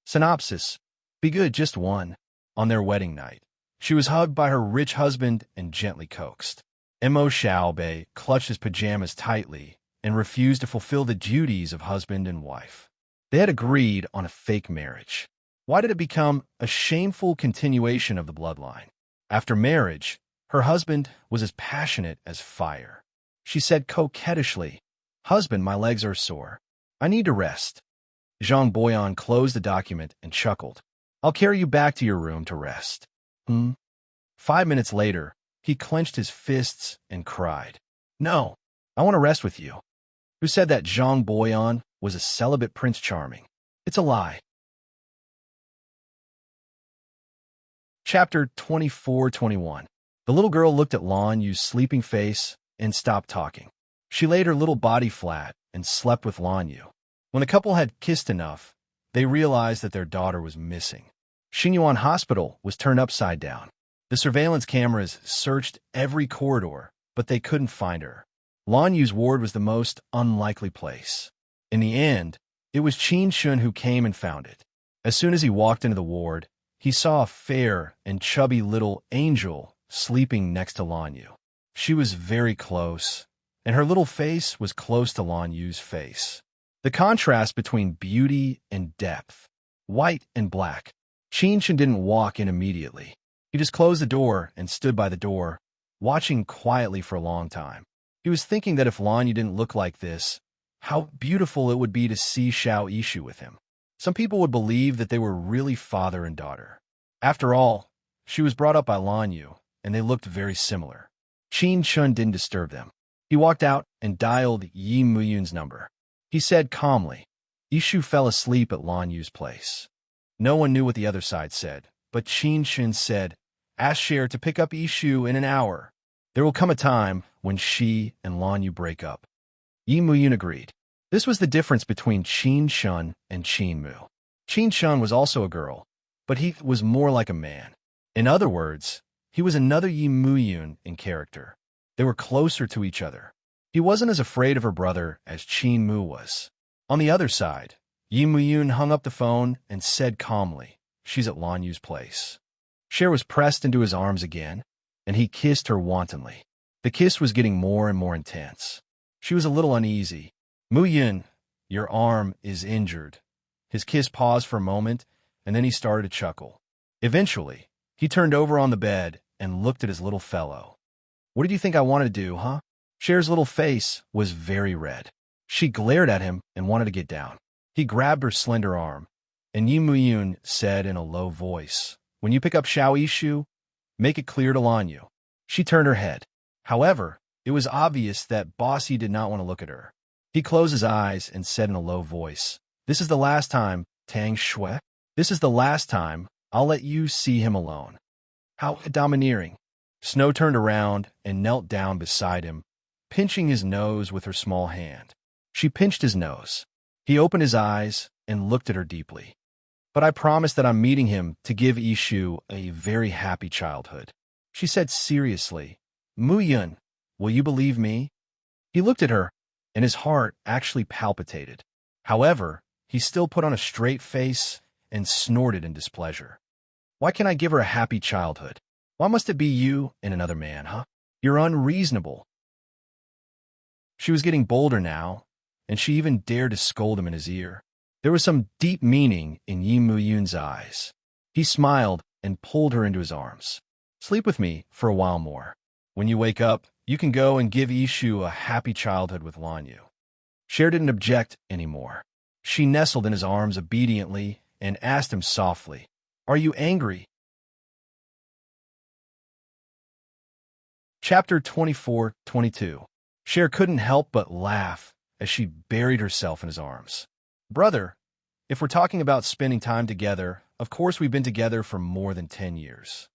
Synopsis. Be good, just one. On their wedding night, she was hugged by her rich husband and gently coaxed. Mo Xiaobei clutched his pajamas tightly and refused to fulfill the duties of husband and wife. They had agreed on a fake marriage. Why did it become a shameful continuation of the bloodline? After marriage, her husband was as passionate as fire. She said coquettishly, "Husband, my legs are sore. I need to rest." Zhang Boyan closed the document and chuckled. "I'll carry you back to your room to rest." 5 minutes later, he clenched his fists and cried, "No, I want to rest with you." Who said that Zhang Boyan was a celibate Prince Charming? It's a lie. Chapter 24:21. The little girl looked at Lan Yu's sleeping face and stopped talking. She laid her little body flat and slept with Lan Yu. When the couple had kissed enough, They realized that their daughter was missing. Xinyuan Hospital was turned upside down. The surveillance cameras searched every corridor, but they couldn't find her. Lan Yu's ward was the most unlikely place. In the end, it was Qin Shun who came and found it. As soon as he walked into the ward, he saw a fair and chubby little angel sleeping next to Lan Yu. She was very close, and her little face was close to Lan Yu's face. The contrast between beauty and depth, white and black. Qin Shun didn't walk in immediately. He just closed the door and stood by the door, watching quietly for a long time. He was thinking that if Lan Yu didn't look like this, how beautiful it would be to see Xiao Yishu with him. Some people would believe that they were really father and daughter. After all, she was brought up by Lan Yu, and they looked very similar. Qin Shun didn't disturb them. He walked out and dialed Yi Muyun's number. He said calmly, "Yishu fell asleep at Lan Yu's place." No one knew what the other side said, but Qin Shun said, "Ask Cher to pick up Yishu in an hour. There will come a time when she and Lan Yu break up." Yi Muyun agreed. This was the difference between Qin Shun and Qin Mu. Qin Shun was also a girl, but he was more like a man. In other words, he was another Yi Muyun in character. They were closer to each other. He wasn't as afraid of her brother as Qin Mu was. On the other side, Yi Muyun hung up the phone and said calmly, "She's at Lan Yu's place." Cher was pressed into his arms again, and he kissed her wantonly. The kiss was getting more and more intense. She was a little uneasy. "Muyun, your arm is injured." His kiss paused for a moment, and then he started to chuckle. Eventually, he turned over on the bed and looked at his little fellow. "What did you think I wanted to do, huh?" Cher's little face was very red. She glared at him and wanted to get down. He grabbed her slender arm, and Yi Muyun said in a low voice, "When you pick up Xiao Yishu, make it clear to Lan Yu." She turned her head. However, it was obvious that Bossy did not want to look at her. He closed his eyes and said in a low voice, "This is the last time, Tang Shui. This is the last time I'll let you see him alone." How domineering. Snow turned around and knelt down beside him, pinching his nose with her small hand. She pinched his nose. He opened his eyes and looked at her deeply. "But I promise that I'm meeting him to give Yishu a very happy childhood." She said seriously, "Muyun, will you believe me?" He looked at her, and his heart actually palpitated. However, he still put on a straight face and snorted in displeasure. "Why can't I give her a happy childhood? Why must it be you and another man, huh? You're unreasonable." She was getting bolder now, and she even dared to scold him in his ear. There was some deep meaning in Yi Muyun's eyes. He smiled and pulled her into his arms. "Sleep with me for a while more. When you wake up, you can go and give Yishu a happy childhood with Lan Yu." Cher didn't object anymore. She nestled in his arms obediently and asked him softly, "Are you angry?" Chapter 24-22. Cher couldn't help but laugh as she buried herself in his arms. "Brother, if we're talking about spending time together, of course we've been together for more than 10 years.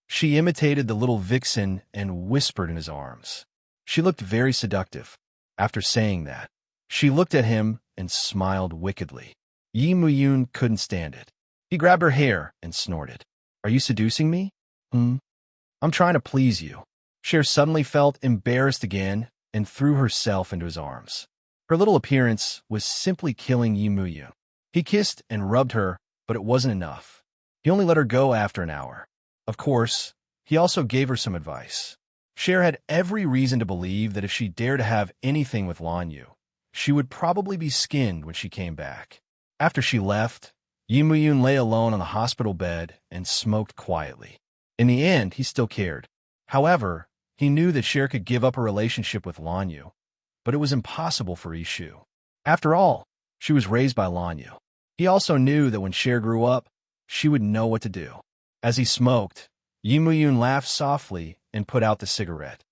She imitated the little vixen and whispered in his arms. She looked very seductive. After saying that, she looked at him and smiled wickedly. Yi Muyun couldn't stand it. He grabbed her hair and snorted. "Are you seducing me?" I'm trying to please you." Cher suddenly felt embarrassed again and threw herself into his arms. Her little appearance was simply killing Yi Muyun. He kissed and rubbed her, but it wasn't enough. He only let her go after an hour. Of course, he also gave her some advice. Cher had every reason to believe that if she dared to have anything with Lan Yu, she would probably be skinned when she came back. After she left, Yi Muyun lay alone on the hospital bed and smoked quietly. In the end, he still cared. However, he knew that Cher could give up her relationship with Lan Yu, but it was impossible for Yishu. After all, she was raised by Lan Yu. He also knew that when Cher grew up, she would know what to do. As he smoked, Yi Muyun laughed softly and put out the cigarette.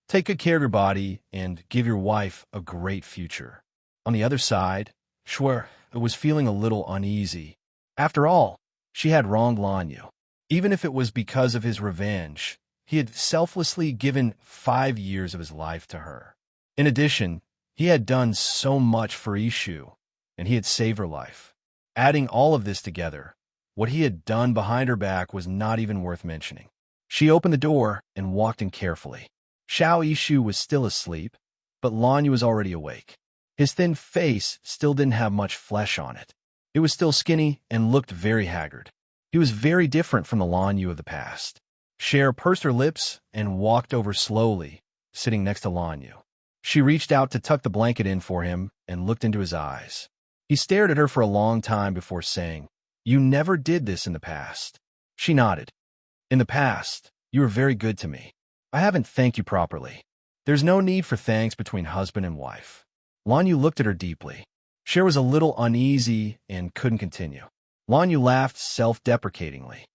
Take good care of your body and give your wife a great future." On the other side, Cher was feeling a little uneasy. After all, she had wronged Lan Yu. Even if it was because of his revenge, he had selflessly given 5 years of his life to her. In addition, he had done so much for Yishu, and he had saved her life. Adding all of this together, what he had done behind her back was not even worth mentioning. She opened the door and walked in carefully. Xiao Yishu was still asleep, but Lan Yu was already awake. His thin face still didn't have much flesh on it. It was still skinny and looked very haggard. He was very different from the Lan Yu of the past. Cher pursed her lips and walked over slowly, sitting next to Lan Yu. She reached out to tuck the blanket in for him and looked into his eyes. He stared at her for a long time before saying, "You never did this in the past." She nodded. "In the past, you were very good to me. I haven't thanked you properly. There's no need for thanks between husband and wife." Lan Yu looked at her deeply. Cher was a little uneasy and couldn't continue. Lan Yu laughed self-deprecatingly.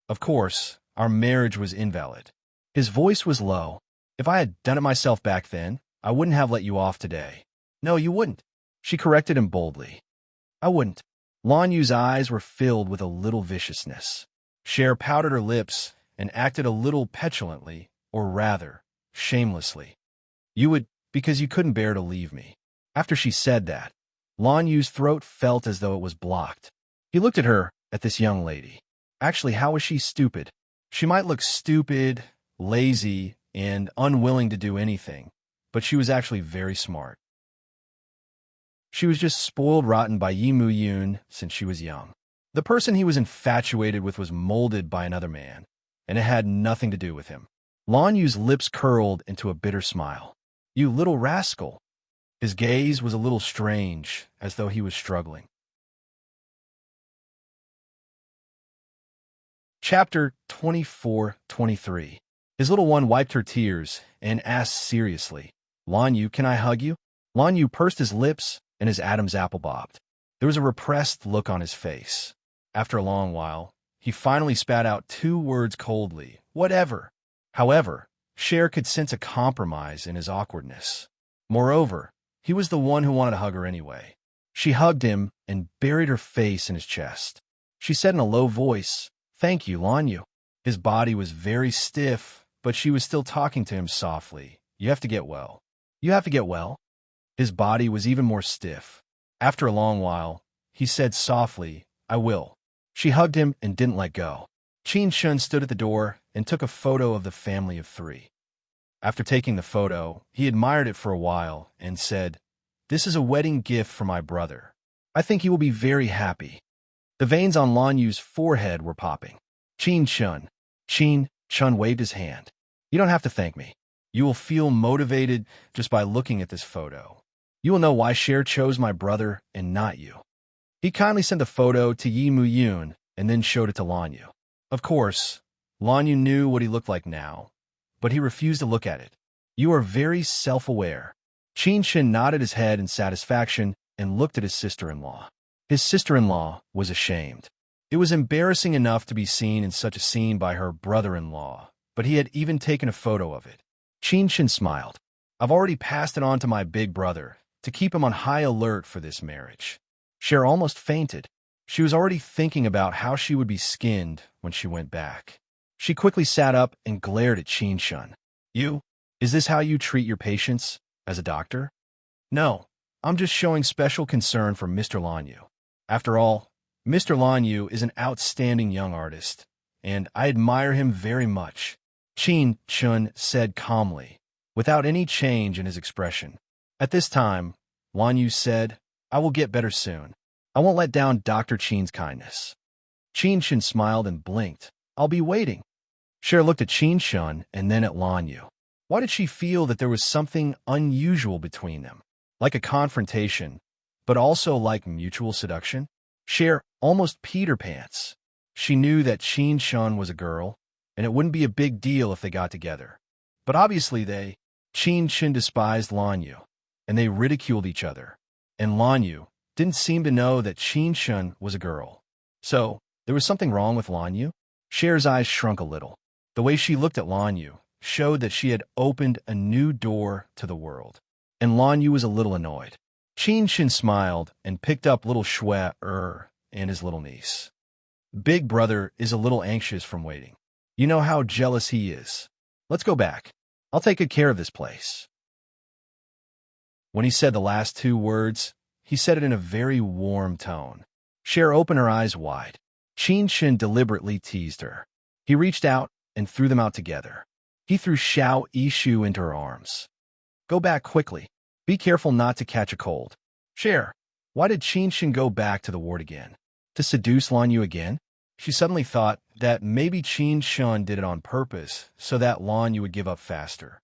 "Of course, our marriage was invalid." His voice was low. "If I had done it myself back then, I wouldn't have let you off today." "No, you wouldn't." She corrected him boldly. "I wouldn't." Lan Yu's eyes were filled with a little viciousness. Cher pouted her lips and acted a little petulantly, or rather, shamelessly. "You would, because you couldn't bear to leave me." After she said that, Lan Yu's throat felt as though it was blocked. He looked at her, at this young lady. Actually, how was she stupid? She might look stupid, lazy, and unwilling to do anything, but she was actually very smart. She was just spoiled rotten by Yi Mu-yun since she was young. The person he was infatuated with was molded by another man, and it had nothing to do with him. Lan Yu's lips curled into a bitter smile. "You little rascal." His gaze was a little strange, as though he was struggling. Chapter 24-23. His little one wiped her tears and asked seriously, "Lan Yu, can I hug you?" Lan Yu pursed his lips and his Adam's apple bobbed. There was a repressed look on his face. After a long while, he finally spat out 2 words coldly, "Whatever." However, Cher could sense a compromise in his awkwardness. Moreover, he was the one who wanted to hug her anyway. She hugged him and buried her face in his chest. She said in a low voice, "Thank you, Lan Yu." His body was very stiff, but she was still talking to him softly. "You have to get well." "You have to get well?" His body was even more stiff. After a long while, he said softly, "I will." She hugged him and didn't let go. Qin Shun stood at the door and took a photo of the family of 3. After taking the photo, he admired it for a while and said, "This is a wedding gift for my brother. I think he will be very happy." The veins on Lan Yu's forehead were popping. Qin Shun waved his hand. "You don't have to thank me. You will feel motivated just by looking at this photo. You will know why Cher chose my brother and not you." He kindly sent the photo to Yi Mu-yun and then showed it to Lan Yu. Of course, Lan Yu knew what he looked like now, but he refused to look at it. "You are very self-aware." Qin Shun nodded his head in satisfaction and looked at his sister-in-law. His sister-in-law was ashamed. It was embarrassing enough to be seen in such a scene by her brother-in-law, but he had even taken a photo of it. Qin Shun smiled. "I've already passed it on to my big brother to keep him on high alert for this marriage." Cher almost fainted. She was already thinking about how she would be skinned when she went back. She quickly sat up and glared at Qin Shun. Is this how you treat your patients, as a doctor?" "No, I'm just showing special concern for Mr. Lan Yu. After all, Mr. Lan Yu is an outstanding young artist, and I admire him very much," Qin Shun said calmly, without any change in his expression. At this time, Lan Yu said, "I will get better soon. I won't let down Dr. Qin's kindness." Qin Shun smiled and blinked. "I'll be waiting." Cher looked at Qin Shun and then at Lan Yu. Why did she feel that there was something unusual between them? Like a confrontation, but also like mutual seduction? Cher almost peed her pants. She knew that Qin Shun was a girl, and it wouldn't be a big deal if they got together. But obviously Qin Shun despised Lan Yu, and they ridiculed each other. And Lan Yu didn't seem to know that Qin Shun was a girl. So, there was something wrong with Lan Yu? Cher's eyes shrunk a little. The way she looked at Lan Yu showed that she had opened a new door to the world. And Lan Yu was a little annoyed. Qin Shun smiled and picked up little Shui and his little niece. "Big brother is a little anxious from waiting. You know how jealous he is. Let's go back. I'll take good care of this place." When he said the last 2 words, he said it in a very warm tone. Cher opened her eyes wide. Qin Shin deliberately teased her. He reached out and threw them out together. He threw Xiao Yishu into her arms. Go back quickly. Be careful not to catch a cold. Cher, why did Qin Shin go back to the ward again? To seduce Lan Yu again? She suddenly thought that maybe Qin Shin did it on purpose so that Lan Yu would give up faster.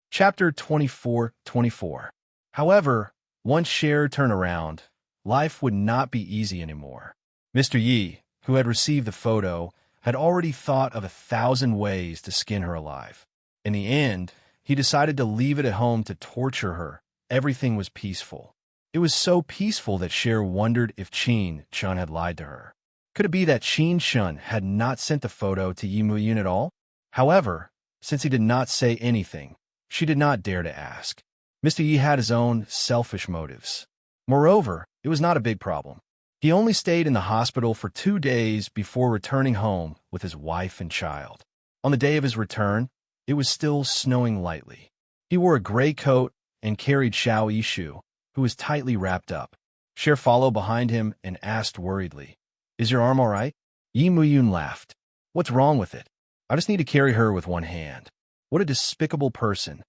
Chapter 24:24. However, once Cher turned around, life would not be easy anymore. Mr. Yi, who had received the photo, had already thought of 1,000 ways to skin her alive. In the end, he decided to leave it at home to torture her. Everything was peaceful. It was so peaceful that Cher wondered if Qin Shin had lied to her. Could it be that Qin Shin had not sent the photo to Yi Muyun at all? However, since he did not say anything, she did not dare to ask. Mr. Yi had his own selfish motives. Moreover, it was not a big problem. He only stayed in the hospital for 2 days before returning home with his wife and child. On the day of his return, it was still snowing lightly. He wore a gray coat and carried Xiao Yishu, who was tightly wrapped up. Cher followed behind him and asked worriedly, "Is your arm all right?" Yi Muyun laughed. "What's wrong with it? I just need to carry her with one hand." What a despicable person.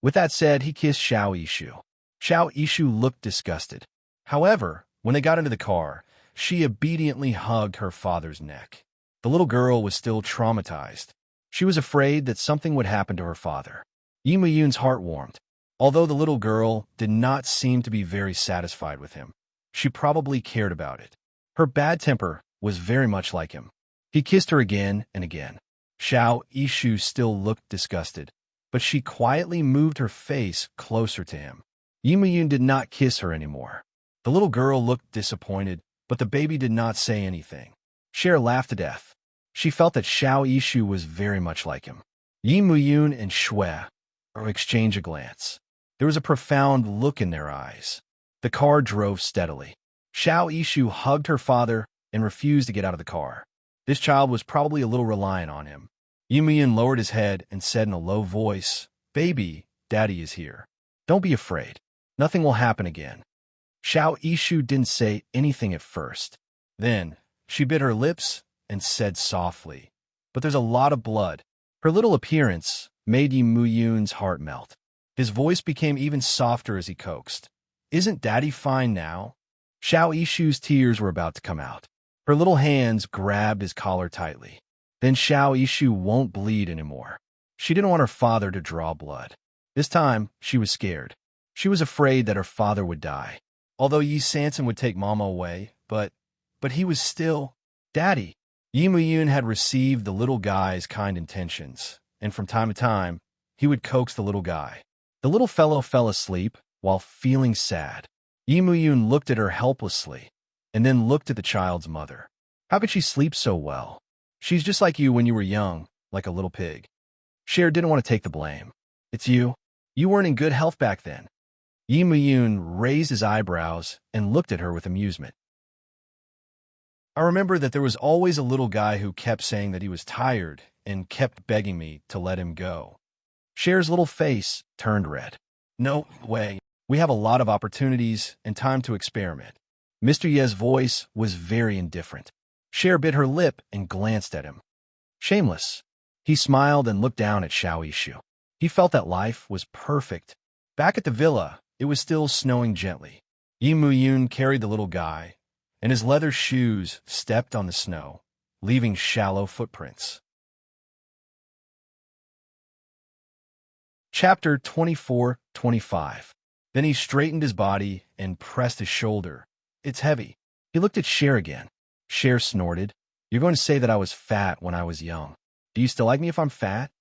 With that said, he kissed Xiao Yishu. Xiao Yishu looked disgusted. However, when they got into the car, she obediently hugged her father's neck. The little girl was still traumatized. She was afraid that something would happen to her father. Yi Muyun's heart warmed. Although the little girl did not seem to be very satisfied with him, she probably cared about it. Her bad temper was very much like him. He kissed her again and again. Xiao Yishu still looked disgusted, but she quietly moved her face closer to him. Yi Muyun did not kiss her anymore. The little girl looked disappointed, but the baby did not say anything. Cher laughed to death. She felt that Xiao Yishu was very much like him. Yi Muyun and Shui exchanged a glance. There was a profound look in their eyes. The car drove steadily. Xiao Yishu hugged her father and refused to get out of the car. This child was probably a little reliant on him. Yi Muyun lowered his head and said in a low voice, "Baby, Daddy is here. Don't be afraid. Nothing will happen again." Xiao Yishu didn't say anything at first. Then, she bit her lips and said softly, "But there's a lot of blood." Her little appearance made Yi Muyun's heart melt. His voice became even softer as he coaxed, "Isn't Daddy fine now?" Xiao Yishu's tears were about to come out. Her little hands grabbed his collar tightly. Then Xiao Yishu won't bleed anymore. She didn't want her father to draw blood. This time, she was scared. She was afraid that her father would die. Although Yi Sanson would take Mama away, but he was still Daddy. Yi Muyun had received the little guy's kind intentions, and from time to time, he would coax the little guy. The little fellow fell asleep while feeling sad. Yi Muyun looked at her helplessly, and then looked at the child's mother. How could she sleep so well? She's just like you when you were young, like a little pig. Cher didn't want to take the blame. It's you. You weren't in good health back then. Yi Muyun raised his eyebrows and looked at her with amusement. I remember that there was always a little guy who kept saying that he was tired and kept begging me to let him go. Cher's little face turned red. No way. We have a lot of opportunities and time to experiment. Mr. Ye's voice was very indifferent. Cher bit her lip and glanced at him. Shameless. He smiled and looked down at Xiao Yishu. He felt that life was perfect. Back at the villa, it was still snowing gently. Yi Muyun carried the little guy, and his leather shoes stepped on the snow, leaving shallow footprints. Chapter 24:25. Then he straightened his body and pressed his shoulder. It's heavy. He looked at Cher again. Cher snorted. You're going to say that I was fat when I was young. Do you still like me if I'm fat?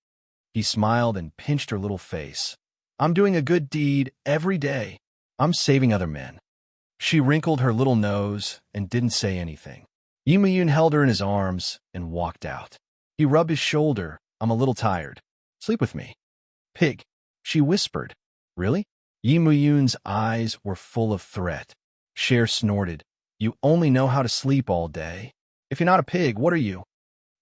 He smiled and pinched her little face. I'm doing a good deed every day. I'm saving other men. She wrinkled her little nose and didn't say anything. Yi Muyun held her in his arms and walked out. He rubbed his shoulder. I'm a little tired. Sleep with me. Pig, she whispered. Really? Yi Muyun's eyes were full of threat. Cher snorted. You only know how to sleep all day. If you're not a pig, what are you?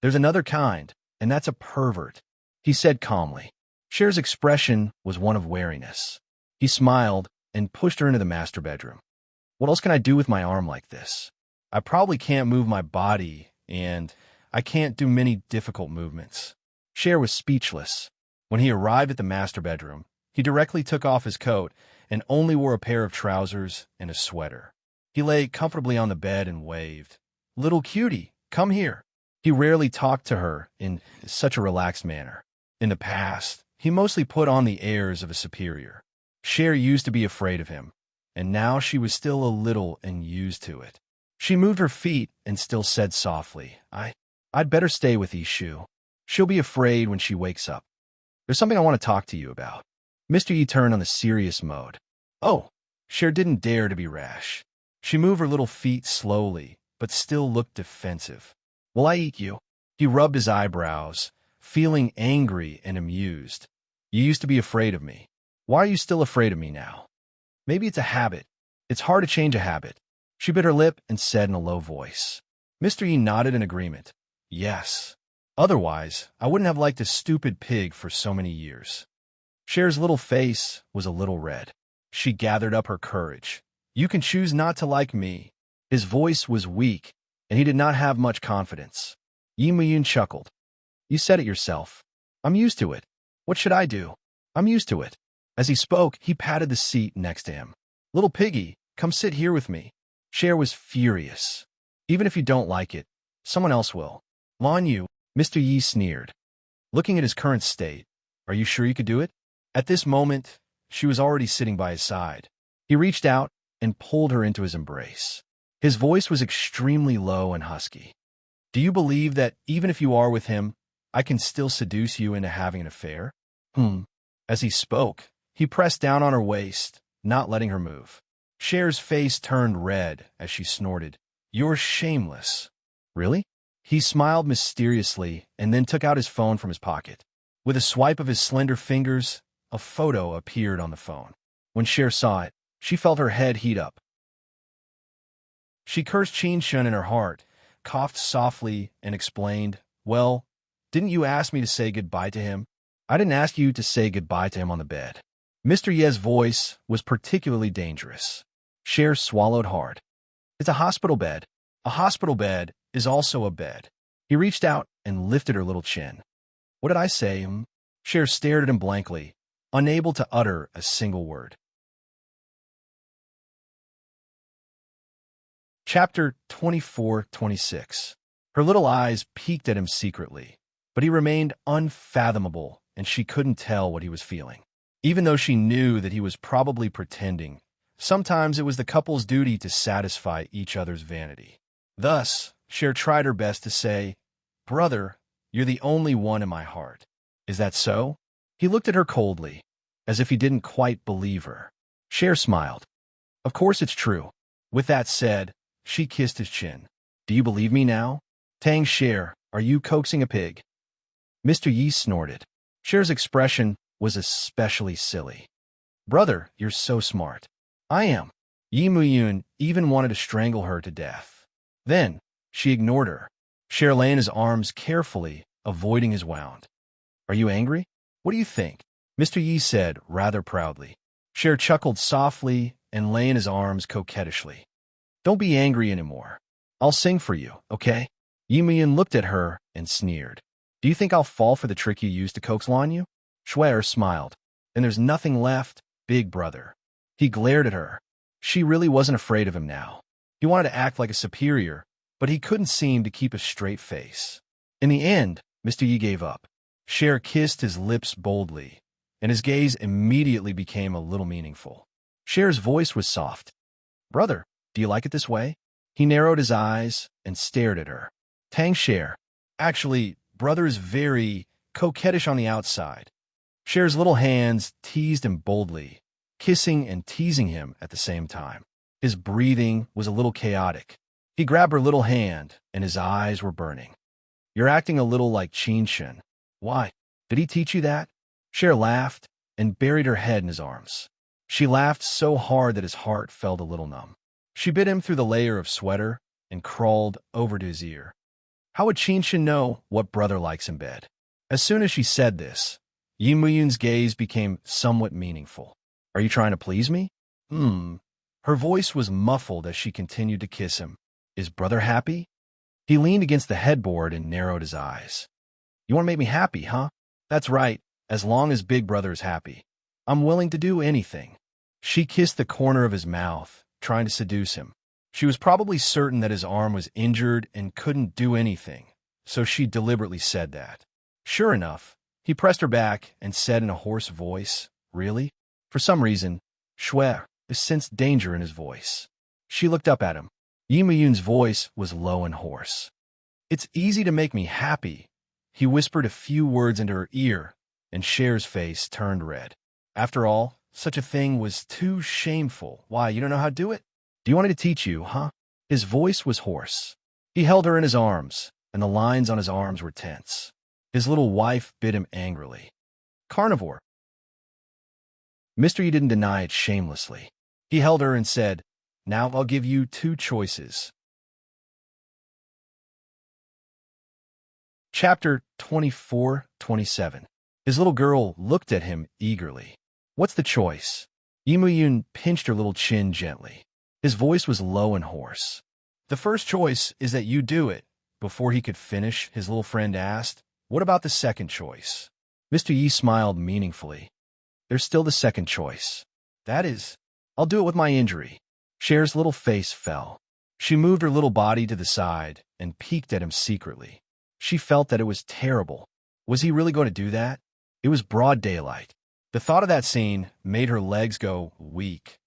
There's another kind, and that's a pervert, he said calmly. Cher's expression was one of wariness. He smiled and pushed her into the master bedroom. What else can I do with my arm like this? I probably can't move my body, and I can't do many difficult movements. Cher was speechless. When he arrived at the master bedroom, he directly took off his coat and only wore a pair of trousers and a sweater. He lay comfortably on the bed and waved. "Little cutie, come here." He rarely talked to her in such a relaxed manner. In the past, he mostly put on the airs of a superior. Cher used to be afraid of him, and now she was still a little unused to it. She moved her feet and still said softly, I'd better stay with Ishu. She'll be afraid when she wakes up. There's something I want to talk to you about. Mr. Yi turned on the serious mode. Oh, Cher didn't dare to be rash. She moved her little feet slowly, but still looked defensive. Will I eat you? He rubbed his eyebrows, feeling angry and amused. You used to be afraid of me. Why are you still afraid of me now? Maybe it's a habit. It's hard to change a habit. She bit her lip and said in a low voice. Mr. Yi nodded in agreement. Yes. Otherwise, I wouldn't have liked this stupid pig for so many years. Cher's little face was a little red. She gathered up her courage. You can choose not to like me. His voice was weak, and he did not have much confidence. Yi Muyun chuckled. You said it yourself. I'm used to it. What should I do? I'm used to it. As he spoke, he patted the seat next to him. Little piggy, come sit here with me. Cher was furious. Even if you don't like it, someone else will. Lan Yu, Mr. Yi sneered. Looking at his current state, are you sure you could do it? At this moment, she was already sitting by his side. He reached out and pulled her into his embrace. His voice was extremely low and husky. Do you believe that even if you are with him, I can still seduce you into having an affair? As he spoke, he pressed down on her waist, not letting her move. Cher's face turned red as she snorted. You're shameless. Really? He smiled mysteriously and then took out his phone from his pocket. With a swipe of his slender fingers, a photo appeared on the phone. When Cher saw it, she felt her head heat up. She cursed Qin Shun in her heart, coughed softly, and explained, Well, didn't you ask me to say goodbye to him? I didn't ask you to say goodbye to him on the bed. Mr. Ye's voice was particularly dangerous. Cher swallowed hard. It's a hospital bed. A hospital bed is also a bed. He reached out and lifted her little chin. What did I say? Cher stared at him blankly, unable to utter a single word. Chapter 24-26. Her little eyes peeked at him secretly, but he remained unfathomable, and she couldn't tell what he was feeling. Even though she knew that he was probably pretending, sometimes it was the couple's duty to satisfy each other's vanity. Thus, Cher tried her best to say, Brother, you're the only one in my heart. Is that so? He looked at her coldly, as if he didn't quite believe her. Cher smiled. Of course it's true. With that said, she kissed his chin. Do you believe me now? Tang Cher, are you coaxing a pig? Mr. Yi snorted. Cher's expression was especially silly. Brother, you're so smart. I am. Yi Muyun even wanted to strangle her to death. Then, she ignored her. Cher lay in his arms carefully, avoiding his wound. Are you angry? What do you think? Mr. Yi said rather proudly. Cher chuckled softly and lay in his arms coquettishly. Don't be angry anymore. I'll sing for you, okay? Yi Muyun looked at her and sneered. Do you think I'll fall for the trick you used to coax Lan Yu? Shuer smiled. And there's nothing left, big brother. He glared at her. She really wasn't afraid of him now. He wanted to act like a superior, but he couldn't seem to keep a straight face. In the end, Mr. Yi gave up. Cher kissed his lips boldly, and his gaze immediately became a little meaningful. Cher's voice was soft. Brother, do you like it this way? He narrowed his eyes and stared at her. Tang Cher. Actually, brother is very coquettish on the outside. Cher's little hands teased him boldly, kissing and teasing him at the same time. His breathing was a little chaotic. He grabbed her little hand, and his eyes were burning. You're acting a little like Qin Shun. Why? Did he teach you that? Cher laughed and buried her head in his arms. She laughed so hard that his heart felt a little numb. She bit him through the layer of sweater and crawled over to his ear. How would Qin Shun know what brother likes in bed? As soon as she said this, Yi Muyun's gaze became somewhat meaningful. Are you trying to please me? Her voice was muffled as she continued to kiss him. Is brother happy? He leaned against the headboard and narrowed his eyes. You want to make me happy, huh? That's right, as long as big brother is happy. I'm willing to do anything. She kissed the corner of his mouth, trying to seduce him. She was probably certain that his arm was injured and couldn't do anything, so she deliberately said that. Sure enough, he pressed her back and said in a hoarse voice, Really? For some reason, Shui sensed danger in his voice. She looked up at him. Yi Muyun's voice was low and hoarse. It's easy to make me happy. He whispered a few words into her ear, and Cher's face turned red. After all, such a thing was too shameful. Why, you don't know how to do it? Do you want me to teach you, huh? His voice was hoarse. He held her in his arms, and the lines on his arms were tense. His little wife bit him angrily. Carnivore. Mr. Yi didn't deny it shamelessly. He held her and said, Now I'll give you two choices. Chapter 24-27. His little girl looked at him eagerly. What's the choice? Yi Muyun pinched her little chin gently. His voice was low and hoarse. The first choice is that you do it. Before he could finish, his little friend asked, What about the second choice? Mr. Yi smiled meaningfully. There's still the second choice. That is, I'll do it with my injury. Cher's little face fell. She moved her little body to the side and peeked at him secretly. She felt that it was terrible. Was he really going to do that? It was broad daylight. The thought of that scene made her legs go weak.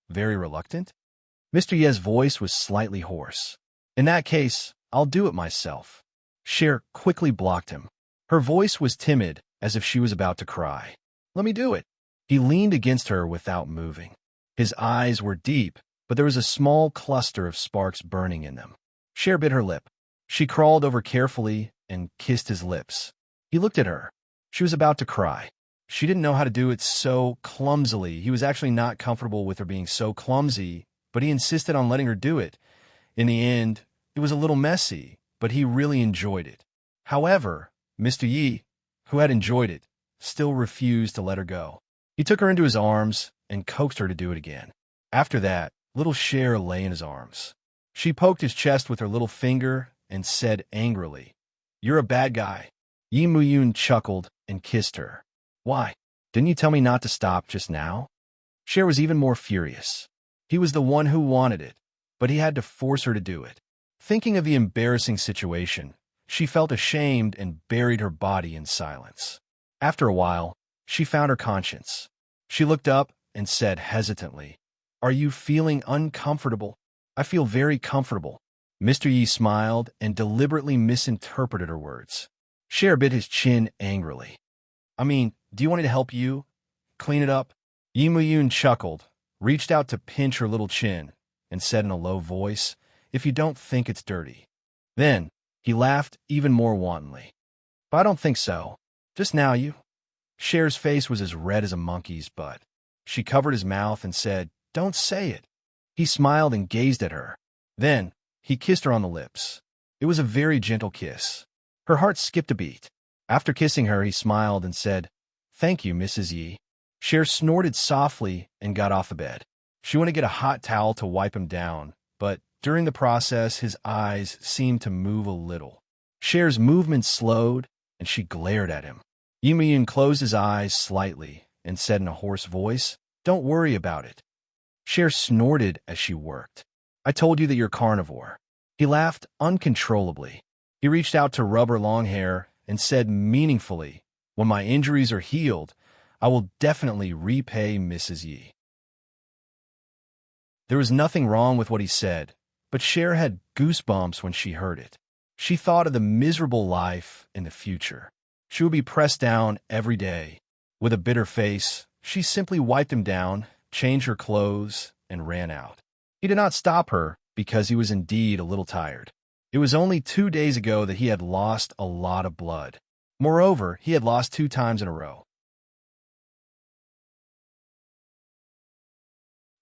Very reluctant? Mr. Ye's voice was slightly hoarse. In that case, I'll do it myself. Cher quickly blocked him. Her voice was timid, as if she was about to cry. Let me do it. He leaned against her without moving. His eyes were deep, but there was a small cluster of sparks burning in them. Cher bit her lip. She crawled over carefully and kissed his lips. He looked at her. She was about to cry. She didn't know how to do it so clumsily. He was actually not comfortable with her being so clumsy, but he insisted on letting her do it. In the end, it was a little messy, but he really enjoyed it. However, Mr. Yi, who had enjoyed it, still refused to let her go. He took her into his arms and coaxed her to do it again. After that, little Cher lay in his arms. She poked his chest with her little finger and said angrily, You're a bad guy. Yi Muyun chuckled and kissed her. Why? Didn't you tell me not to stop just now? Cher was even more furious. He was the one who wanted it, but he had to force her to do it. Thinking of the embarrassing situation, she felt ashamed and buried her body in silence. After a while, she found her conscience. She looked up and said hesitantly, Are you feeling uncomfortable? I feel very comfortable. Mr. Yi smiled and deliberately misinterpreted her words. Cher bit his chin angrily. Do you want me to help you? Clean it up? Yi Muyun chuckled, reached out to pinch her little chin, and said in a low voice, If you don't think it's dirty. Then, he laughed even more wantonly. But I don't think so. Just now you... Cher's face was as red as a monkey's butt. She covered his mouth and said, Don't say it. He smiled and gazed at her. Then, he kissed her on the lips. It was a very gentle kiss. Her heart skipped a beat. After kissing her, he smiled and said, Thank you, Mrs. Yi. Cher snorted softly and got off the bed. She went to get a hot towel to wipe him down, but during the process, his eyes seemed to move a little. Cher's movement slowed, and she glared at him. Yi Muyun closed his eyes slightly and said in a hoarse voice, Don't worry about it. Cher snorted as she worked. I told you that you're carnivore. He laughed uncontrollably. He reached out to rub her long hair and said meaningfully, When my injuries are healed, I will definitely repay Mrs. Yi. There was nothing wrong with what he said, but Cher had goosebumps when she heard it. She thought of the miserable life in the future. She would be pressed down every day. With a bitter face, she simply wiped him down, changed her clothes, and ran out. He did not stop her because he was indeed a little tired. It was only 2 days ago that he had lost a lot of blood. Moreover, he had lost 2 times in a row.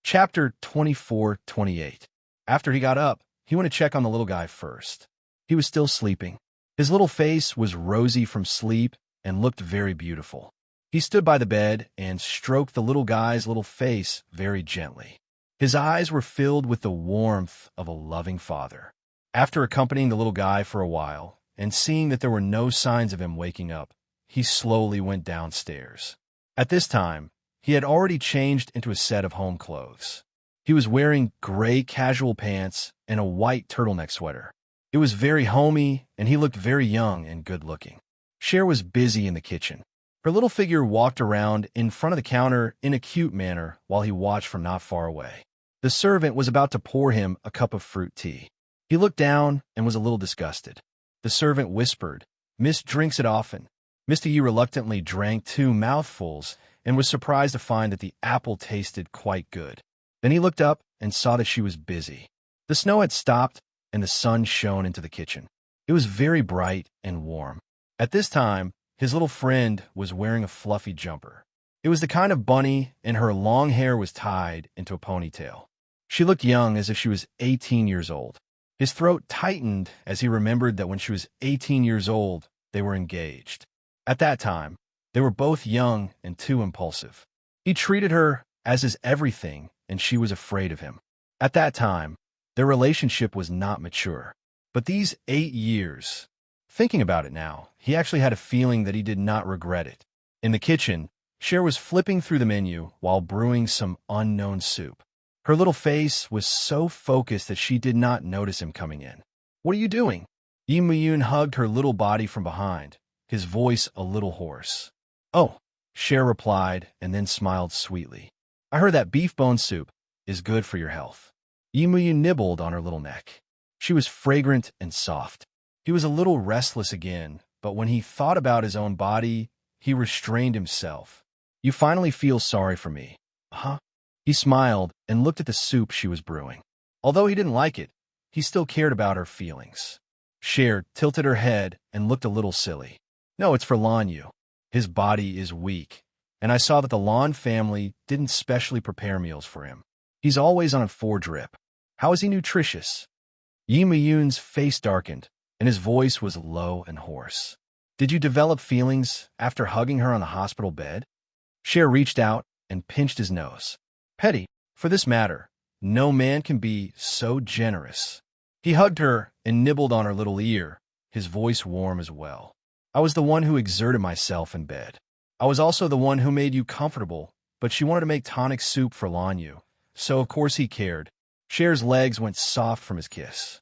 Chapter 24-28. After he got up, he went to check on the little guy first. He was still sleeping. His little face was rosy from sleep and looked very beautiful. He stood by the bed and stroked the little guy's little face very gently. His eyes were filled with the warmth of a loving father. After accompanying the little guy for a while and seeing that there were no signs of him waking up, he slowly went downstairs. At this time, he had already changed into a set of home clothes. He was wearing gray casual pants and a white turtleneck sweater. It was very homey, and he looked very young and good-looking. Cher was busy in the kitchen. Her little figure walked around in front of the counter in a cute manner while he watched from not far away. The servant was about to pour him a cup of fruit tea. He looked down and was a little disgusted. The servant whispered, "Miss drinks it often." Mr. Yi reluctantly drank 2 mouthfuls and was surprised to find that the apple tasted quite good. Then he looked up and saw that she was busy. The snow had stopped and the sun shone into the kitchen. It was very bright and warm. At this time, his little friend was wearing a fluffy jumper. It was the kind of bunny, and her long hair was tied into a ponytail. She looked young, as if she was 18 years old. His throat tightened as he remembered that when she was 18 years old, they were engaged. At that time, they were both young and too impulsive. He treated her as his everything, and she was afraid of him. At that time, their relationship was not mature. But these 8 years, thinking about it now, he actually had a feeling that he did not regret it. In the kitchen, Cher was flipping through the menu while brewing some unknown soup. Her little face was so focused that she did not notice him coming in. "What are you doing?" Yi Muyun hugged her little body from behind, his voice a little hoarse. "Oh," Cher replied and then smiled sweetly. "I heard that beef bone soup is good for your health." Yi Muyun nibbled on her little neck. She was fragrant and soft. He was a little restless again, but when he thought about his own body, he restrained himself. "You finally feel sorry for me, huh?" He smiled and looked at the soup she was brewing. Although he didn't like it, he still cared about her feelings. Cher tilted her head and looked a little silly. "No, it's for Lan Yu. His body is weak, and I saw that the Lan family didn't specially prepare meals for him. He's always on a 4-drip. How is he nutritious?" Yi Muyun's face darkened, and his voice was low and hoarse. "Did you develop feelings after hugging her on the hospital bed?" Cher reached out and pinched his nose. "Petty, for this matter, no man can be so generous." He hugged her and nibbled on her little ear, his voice warm as well. "I was the one who exerted myself in bed. I was also the one who made you comfortable, but she wanted to make tonic soup for Lan Yu, so of course he cared." Cher's legs went soft from his kiss.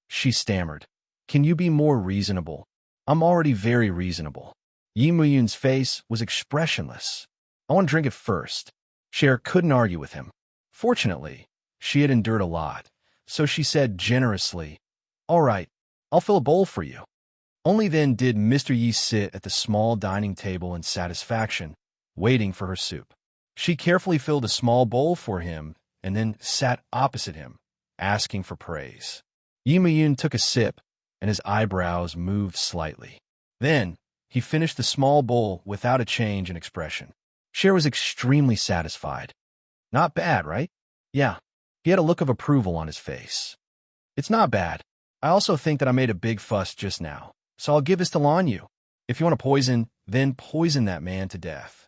She stammered, "Can you be more reasonable? I'm already very reasonable." Yi Muyun's face was expressionless. "I want to drink it first." Cher couldn't argue with him. Fortunately, she had endured a lot, so she said generously, "All right, I'll fill a bowl for you." Only then did Mr. Yi sit at the small dining table in satisfaction, waiting for her soup. She carefully filled a small bowl for him and then sat opposite him, asking for praise. Yi Muyun took a sip, and his eyebrows moved slightly. Then, he finished the small bowl without a change in expression. Cher was extremely satisfied. "Not bad, right?" "Yeah." He had a look of approval on his face. "It's not bad. I also think that I made a big fuss just now, so I'll give this to Lan Yu. If you want to poison, then poison that man to death."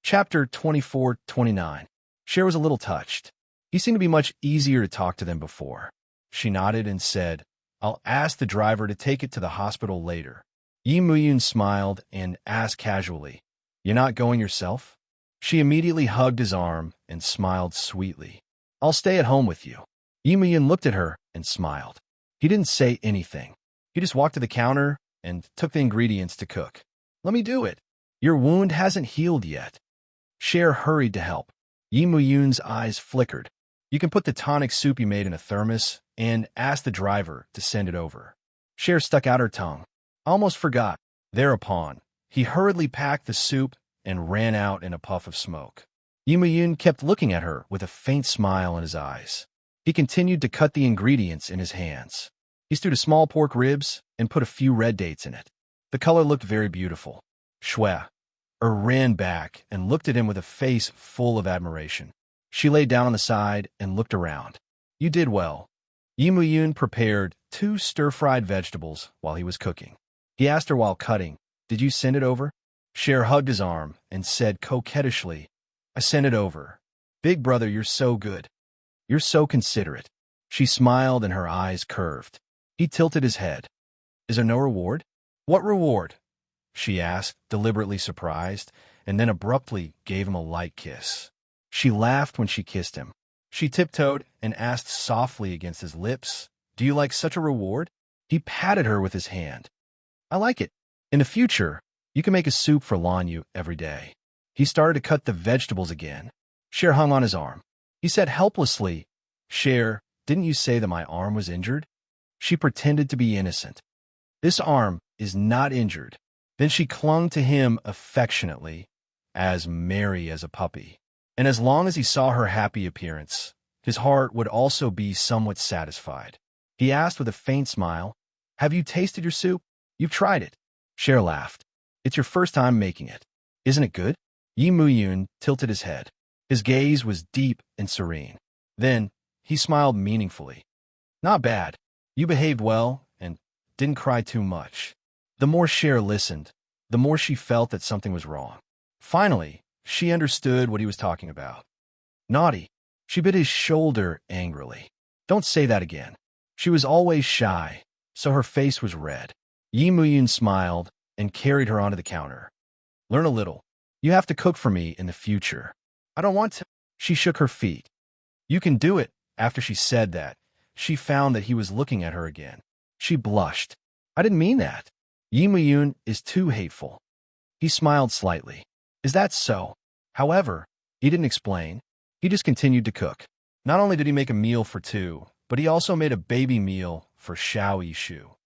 Chapter 24-29. Cher was a little touched. He seemed to be much easier to talk to than before. She nodded and said, "I'll ask the driver to take it to the hospital later." Yi Muyun smiled and asked casually, "You're not going yourself?" She immediately hugged his arm and smiled sweetly. "I'll stay at home with you." Yi Muyun looked at her and smiled. He didn't say anything. He just walked to the counter and took the ingredients to cook. "Let me do it. Your wound hasn't healed yet." Cher hurried to help. Yi Muyun's eyes flickered. "You can put the tonic soup you made in a thermos and ask the driver to send it over." Cher stuck out her tongue. "I almost forgot." Thereupon, he hurriedly packed the soup and ran out in a puff of smoke. Yi Muyun kept looking at her with a faint smile in his eyes. He continued to cut the ingredients in his hands. He stewed a small pork ribs and put a few red dates in it. The color looked very beautiful. Shue ran back and looked at him with a face full of admiration. She lay down on the side and looked around. "You did well." Yi Muyun prepared 2 stir-fried vegetables while he was cooking. He asked her while cutting, "Did you send it over?" Cher hugged his arm and said coquettishly, "I sent it over. Big brother, you're so good. You're so considerate." She smiled and her eyes curved. He tilted his head. "Is there no reward?" "What reward?" she asked, deliberately surprised, and then abruptly gave him a light kiss. She laughed when she kissed him. She tiptoed and asked softly against his lips, "Do you like such a reward?" He patted her with his hand. "I like it. In the future, you can make a soup for Lanyu every day." He started to cut the vegetables again. Cher hung on his arm. He said helplessly, "Cher, didn't you say that my arm was injured?" She pretended to be innocent. "This arm is not injured." Then she clung to him affectionately, as merry as a puppy. And as long as he saw her happy appearance, his heart would also be somewhat satisfied. He asked with a faint smile, "Have you tasted your soup? You've tried it." Cher laughed. "It's your first time making it. Isn't it good?" Yi Muyun tilted his head. His gaze was deep and serene. Then he smiled meaningfully. "Not bad. You behaved well and didn't cry too much." The more Cher listened, the more she felt that something was wrong. Finally, she understood what he was talking about. "Naughty." She bit his shoulder angrily. "Don't say that again." She was always shy, so her face was red. Yi Muyun smiled and carried her onto the counter. "Learn a little. You have to cook for me in the future." "I don't want to." She shook her feet. "You can do it." After she said that, she found that he was looking at her again. She blushed. "I didn't mean that. Yi Muyun is too hateful." He smiled slightly. "Is that so?" However, he didn't explain. He just continued to cook. Not only did he make a meal for 2, but he also made a baby meal for Xiao Yishu.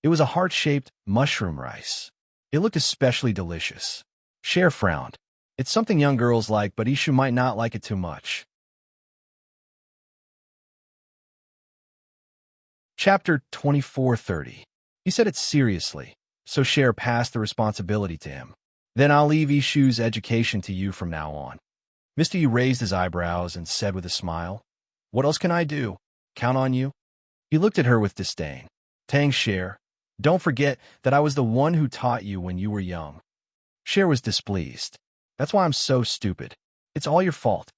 It was a heart-shaped mushroom rice. It looked especially delicious. Cher frowned. "It's something young girls like, but Yishu might not like it too much." Chapter 2430. He said it seriously, so Cher passed the responsibility to him. "Then I'll leave Yishu's education to you from now on." Mr. Yu raised his eyebrows and said with a smile, "What else can I do? Count on you?" He looked at her with disdain. "Tang Cher, don't forget that I was the one who taught you when you were young." Cher was displeased. "That's why I'm so stupid. It's all your fault."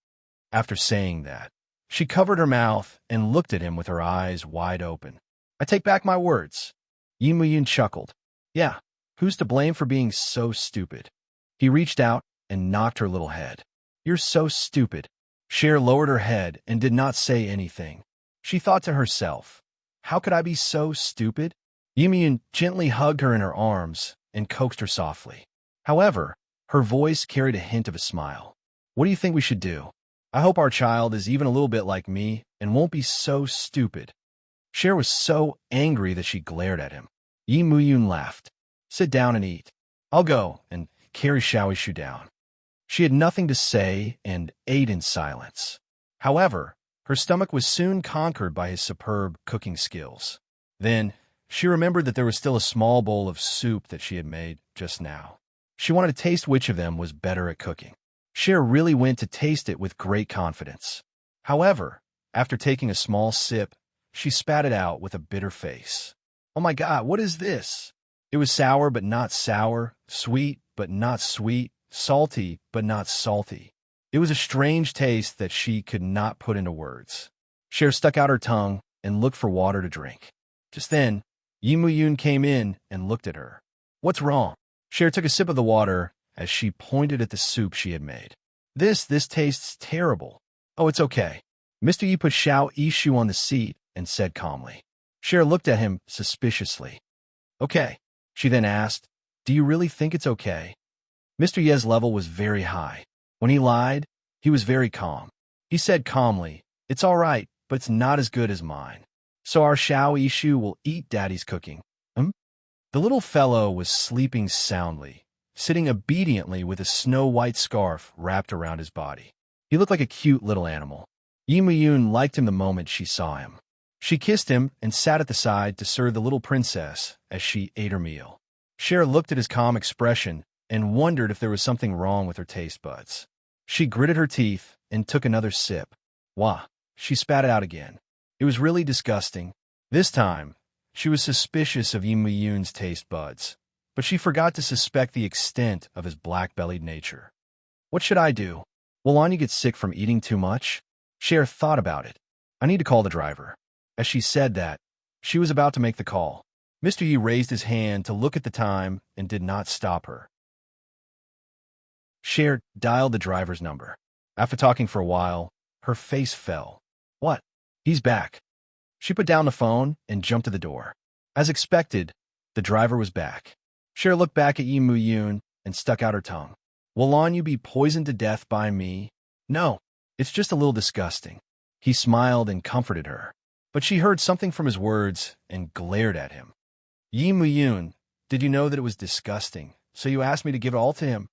After saying that, she covered her mouth and looked at him with her eyes wide open. "I take back my words." Yi Muyun chuckled. "Yeah, who's to blame for being so stupid?" He reached out and knocked her little head. "You're so stupid." Cher lowered her head and did not say anything. She thought to herself, "How could I be so stupid?" Yi Muyun gently hugged her in her arms and coaxed her softly. However, her voice carried a hint of a smile. "What do you think we should do? I hope our child is even a little bit like me and won't be so stupid." Cher was so angry that she glared at him. Yi Muyun laughed. "Sit down and eat. I'll go and carry Xiao Yishu down." She had nothing to say and ate in silence. However, her stomach was soon conquered by his superb cooking skills. Then, she remembered that there was still a small bowl of soup that she had made just now. She wanted to taste which of them was better at cooking. Cher really went to taste it with great confidence. However, after taking a small sip, she spat it out with a bitter face. "Oh my God, what is this?" It was sour but not sour, sweet but not sweet, salty but not salty. It was a strange taste that she could not put into words. Cher stuck out her tongue and looked for water to drink. Just then, Yi Muyun came in and looked at her. "What's wrong?" Cher took a sip of the water as she pointed at the soup she had made. This tastes terrible." "Oh, it's okay." Mr. Yi put Xiao Yishu on the seat and said calmly. Cher looked at him suspiciously. "Okay." She then asked, "Do you really think it's okay?" Mr. Ye's level was very high. When he lied, he was very calm. He said calmly, "It's all right, but it's not as good as mine. So our Xiao Yishu will eat Daddy's cooking." The little fellow was sleeping soundly, sitting obediently with a snow-white scarf wrapped around his body. He looked like a cute little animal. Yi Muyun liked him the moment she saw him. She kissed him and sat at the side to serve the little princess as she ate her meal. Cher looked at his calm expression and wondered if there was something wrong with her taste buds. She gritted her teeth and took another sip. "Wah," She spat it out again. It was really disgusting. This time, she was suspicious of Yin Yun's taste buds, but she forgot to suspect the extent of his black-bellied nature. What should I do? Will Anya get sick from eating too much? Cher thought about it. I need to call the driver. As she said that, she was about to make the call. Mr. Yi raised his hand to look at the time and did not stop her. Cher dialed the driver's number. After talking for a while, her face fell. What? He's back. She put down the phone and jumped to the door. As expected, the driver was back. Cher looked back at Yi Yun and stuck out her tongue. Will Anya be poisoned to death by me? No, it's just a little disgusting. He smiled and comforted her, but she heard something from his words and glared at him. Yi Yun, did you know that it was disgusting, so you asked me to give it all to him?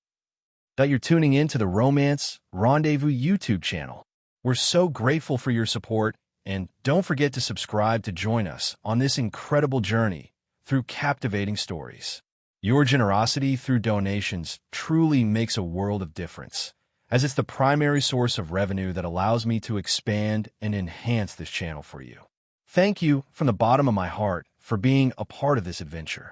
That you're tuning in to the Romance Rendezvous YouTube channel. We're so grateful for your support, and don't forget to subscribe to join us on this incredible journey through captivating stories. Your generosity through donations truly makes a world of difference, as it's the primary source of revenue that allows me to expand and enhance this channel for you. Thank you from the bottom of my heart for being a part of this adventure.